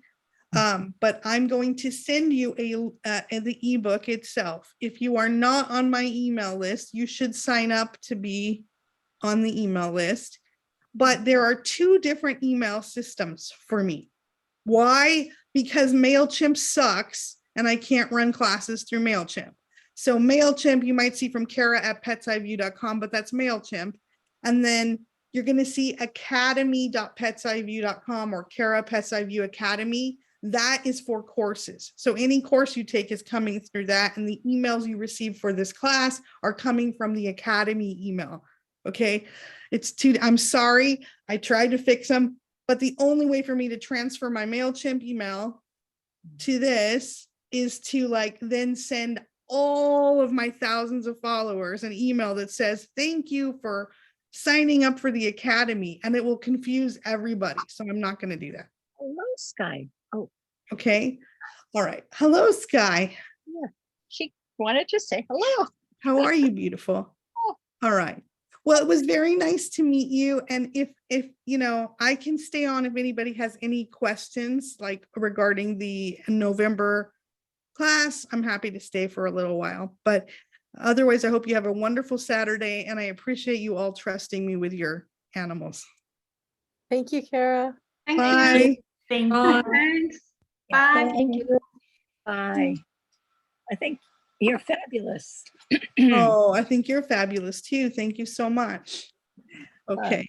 But I'm going to send you the ebook itself. If you are not on my email list, you should sign up to be on the email list. But there are two different email systems for me. Why? Because MailChimp sucks and I can't run classes through MailChimp. So MailChimp, you might see from Kara at petseyeview.com, but that's MailChimp. And then you're going to see academy.petseyeview.com or Kara PetsEyeView Academy. That is for courses. So any course you take is coming through that. And the emails you receive for this class are coming from the Academy email. Okay. I'm sorry. I tried to fix them, but the only way for me to transfer my MailChimp email to this is to then send all of my thousands of followers an email that says, thank you for signing up for the Academy, and it will confuse everybody. So I'm not going to do that. Hello, Sky. Oh, okay. All right. Hello, Sky. yeah. She wanted to say hello. How are you, beautiful? Oh. All right. Well, it was very nice to meet you. And if I can stay on if anybody has any questions regarding the November class, I'm happy to stay for a little while. But otherwise, I hope you have a wonderful Saturday, and I appreciate you all trusting me with your animals. Thank you, Kara. Thank Bye. you. Thank Bye. you. Thanks. Yeah, Bye. thank you. Bye. I think you're fabulous. Oh, I think you're fabulous too. Thank you so much. Okay.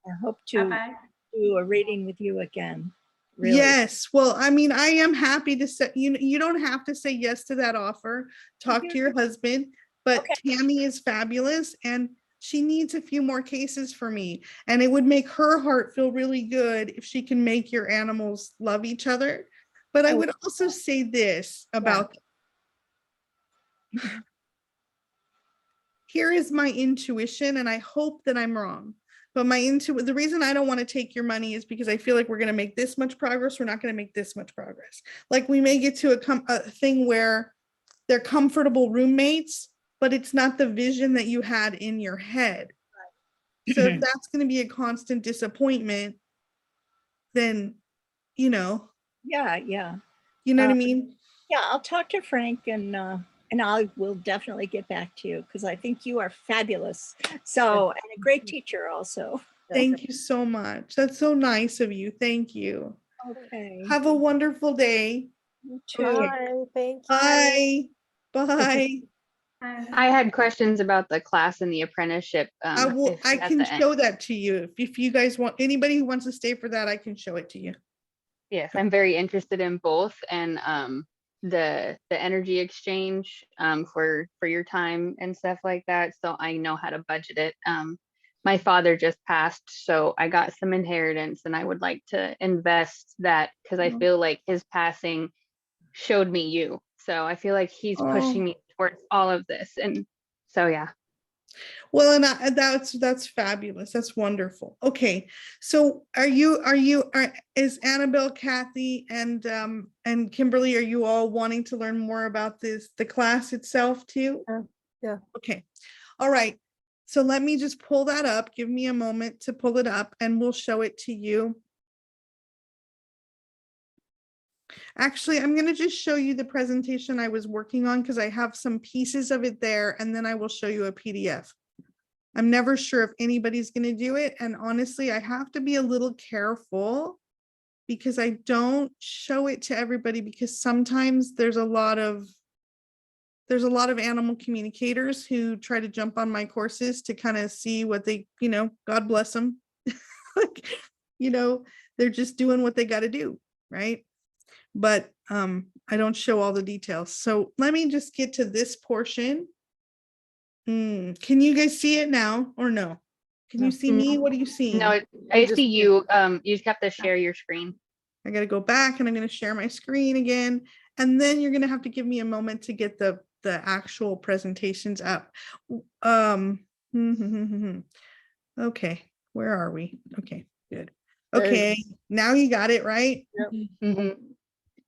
I hope to Bye-bye. do a reading with you again. Really. Yes. Well, I mean, I am happy to say, you don't have to say yes to that offer. Talk to your husband, but Okay. Tammy is fabulous and she needs a few more cases for me. And it would make her heart feel really good if she can make your animals love each other. But I would also say this about, here is my intuition, and I hope that I'm wrong. But the reason I don't want to take your money is because I feel like we're going to make this much progress. We're not going to make this much progress. Like we may get to a thing where they're comfortable roommates, but it's not the vision that you had in your head. So if that's going to be a constant disappointment, then, Yeah. you know what I mean? Yeah, I'll talk to Frank and I will definitely get back to you because I think you are fabulous. So, and a great teacher also. Thank you so much. That's so nice of you. Thank you. Okay. Have a wonderful day. You too. Bye. Thank you. Bye. Bye. I had questions about the class and the apprenticeship. I can show that to you. If you guys want, anybody who wants to stay for that, I can show it to you. Yes, I'm very interested in both, and the energy exchange for your time and stuff like that, so I know how to budget it. My father just passed, so I got some inheritance and I would like to invest that because I feel like his passing showed me you, so I feel like he's pushing me towards all of this, and so yeah. Well, and that's fabulous. That's wonderful. Okay, so is Annabelle, Kathy, and Kimberly, are you all wanting to learn more about the class itself too? Yeah. Okay. All right. So let me just pull that up. Give me a moment to pull it up, and we'll show it to you. Actually, I'm going to just show you the presentation I was working on because I have some pieces of it there, and then I will show you a PDF. I'm never sure if anybody's going to do it. And honestly, I have to be a little careful because I don't show it to everybody, because sometimes there's a lot of animal communicators who try to jump on my courses to kind of see what they, God bless them. They're just doing what they got to do. Right. But I don't show all the details. So let me just get to this portion. Can you guys see it now or no? Can you see me? What are you seeing? No, I see you. You just have to share your screen. I got to go back and I'm going to share my screen again. And then you're going to have to give me a moment to get the the actual presentations up. Okay, where are we? Okay, good. Okay, There's- now you got it, right? Mhm.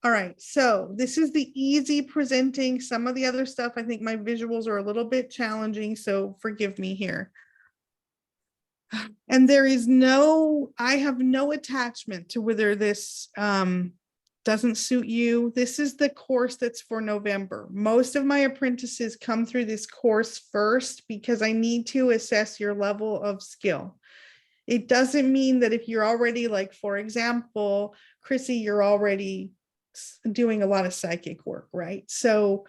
All right, so this is the easy presenting. Some of the other stuff, I think my visuals are a little bit challenging, so forgive me here. And there is no, I have no attachment to whether this doesn't suit you. This is the course that's for November. Most of my apprentices come through this course first because I need to assess your level of skill. It doesn't mean that if you're already, like, for example, Chrissy, you're already doing a lot of psychic work, right? So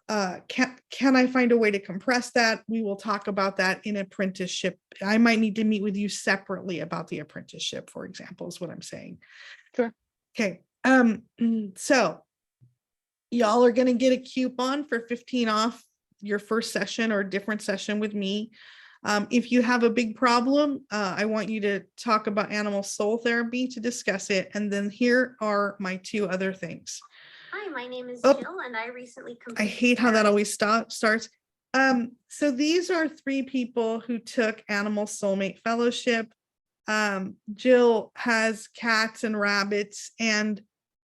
can I find a way to compress that? We will talk about that in apprenticeship. I might need to meet with you separately about the apprenticeship, for example, is what I'm saying. Sure. Okay. So y'all are going to get a coupon for 15 off your first session or a different session with me. If you have a big problem, I want you to talk about animal soul therapy to discuss it. And then here are my two other things. Hi, my name is Oh, Jill and I recently I completed. hate how that always starts. So these are three people who took Animal Soulmate Fellowship. Jill has cats and rabbits, and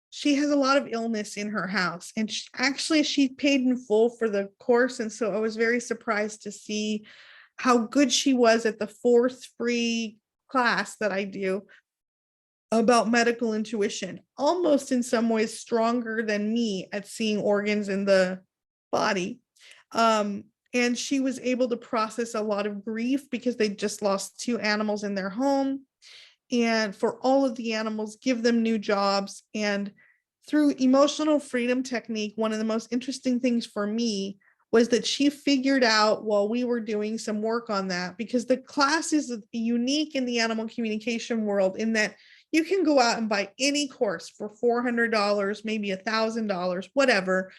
she has a lot of illness in her house. And she paid in full for the course. And so I was very surprised to see how good she was at the fourth free class that I do about medical intuition, almost in some ways stronger than me at seeing organs in the body. And she was able to process a lot of grief because they just lost 2 animals in their home. And for all of the animals, give them new jobs. And through emotional freedom technique, one of the most interesting things for me was that she figured out while we were doing some work on that, because the class is unique in the animal communication world in that you can go out and buy any course for $400, maybe $1,000, whatever.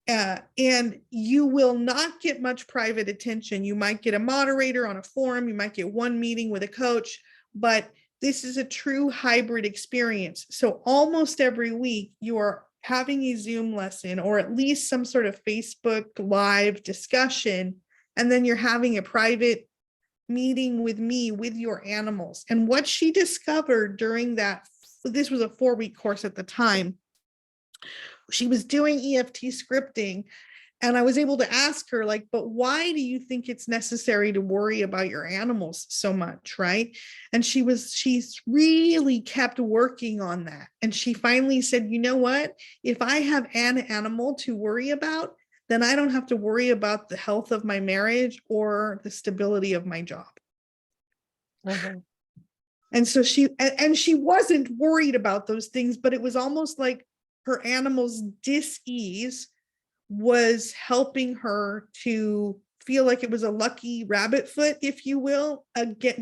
And you will not get much private attention. You might get a moderator on a forum, you might get one meeting with a coach, but this is a true hybrid experience. So almost every week you are having a Zoom lesson or at least some sort of Facebook live discussion, and then you're having a private meeting with me with your animals. And what she discovered during that, this was a 4-week course at the time, she was doing EFT scripting, and I was able to ask her, like, but why do you think it's necessary to worry about your animals so much, right? And she's really kept working on that. And she finally said, you know what, if I have an animal to worry about, then I don't have to worry about the health of my marriage or the stability of my job. And so she wasn't worried about those things, but it was almost like her animal's dis-ease was helping her to feel like it was a lucky rabbit foot, if you will,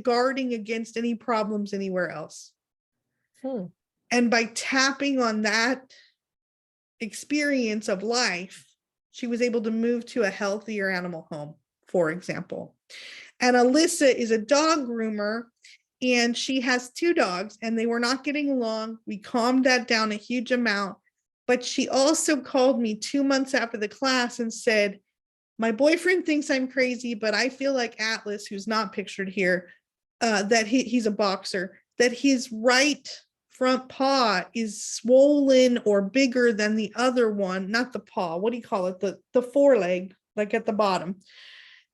guarding against any problems anywhere else. And by tapping on that experience of life, she was able to move to a healthier animal home, for example. And Alyssa is a dog groomer, and she has 2 dogs, and they were not getting along. We calmed that down a huge amount. But she also called me 2 months after the class and said, my boyfriend thinks I'm crazy, but I feel like Atlas, who's not pictured here, that he's a boxer, that his right front paw is swollen or bigger than the other one, not the paw, what do you call it? The foreleg, like at the bottom.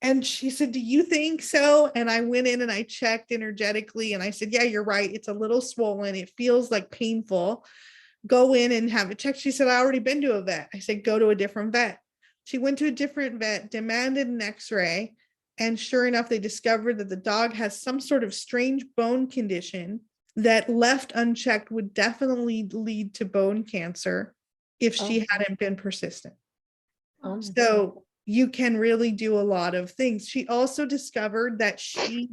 And she said, do you think so? And I went in and I checked energetically and I said, yeah, you're right. It's a little swollen. It feels like painful. Go in and have it checked. She said, I already been to a vet. I said, go to a different vet. She went to a different vet, demanded an x-ray. And sure enough, they discovered that the dog has some sort of strange bone condition that left unchecked would definitely lead to bone cancer if she hadn't been persistent. So you can really do a lot of things. She also discovered that she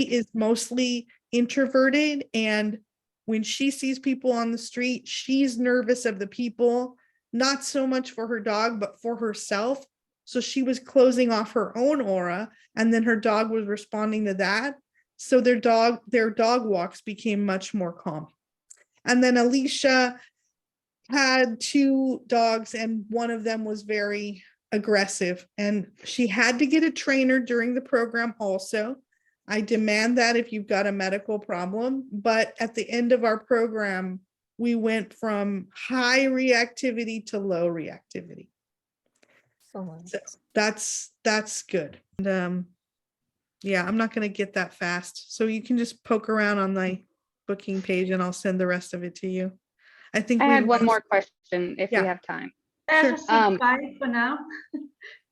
is mostly introverted, and when she sees people on the street, she's nervous of the people, not so much for her dog, but for herself. So she was closing off her own aura, and then her dog was responding to that. So their dog walks became much more calm. And then Alicia had 2 dogs, and one of them was very aggressive, and she had to get a trainer during the program also. I demand that if you've got a medical problem, but at the end of our program, we went from high reactivity to low reactivity. So that's good. And yeah, I'm not gonna get that fast. So you can just poke around on my booking page and I'll send the rest of it to you. I think I we had one lost- more question if we Yeah. have time. There's Sure. a say bye for now.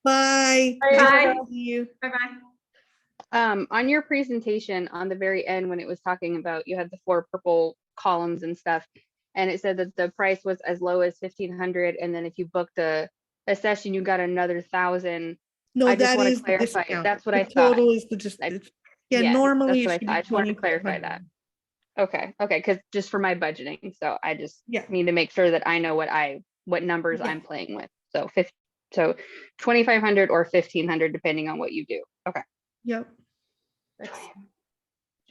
Bye. Bye. Nice Bye. to see you. Bye-bye. On your presentation on the very end, when it was talking about, you had the 4 purple columns and stuff, and it said that the price was as low as 1,500, and then if you booked a session, you got another 1,000. No, I just that wanna is the clarify. discount. That's what The I thought. Total is the just, I- yeah, yes, normally that's what I it should thought. I be just wanted to clarify 2,500. that. Okay, because just for my budgeting, so I just Yeah. need to make sure that I know what numbers Yeah. I'm playing with. So 2,500 or 1,500, depending on what you do. Okay, Yep.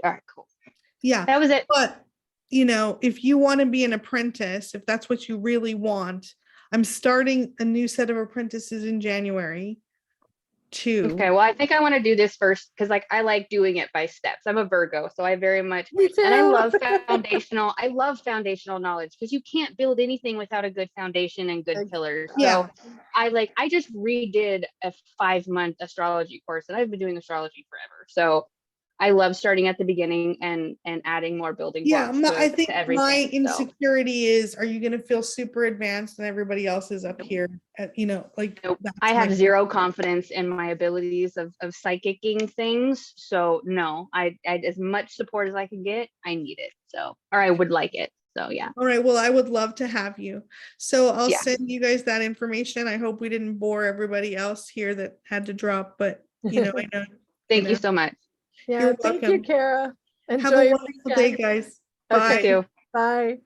all right, cool. Yeah. That was it. But, you know, if you want to be an apprentice, if that's what you really want, I'm starting a new set of apprentices in January too. Okay, well, I think I want to do this first because I like doing it by steps. I'm a Virgo, so I very much Me too. and I love foundational knowledge because you can't build anything without a good foundation and good pillars. Yeah. So I just redid a 5-month astrology course and I've been doing astrology forever. So I love starting at the beginning and adding more building Yeah, blocks I to think everything. my So, insecurity is, are you going to feel super advanced and everybody else is up here at, you know, like nope. that's I have my- zero confidence in my abilities of psychicking things. So no, I as much support as I can get, I need it. So, or I would like it. So yeah. All right, well, I would love to have you. So I'll Yeah. send you guys that information. I hope we didn't bore everybody else here that had to drop, but you know, I know. Thank know. you so much. Yeah, You're thank you, welcome. Kara. Have Enjoy a your wonderful day, weekend. guys. Okay. Bye. You too. Bye.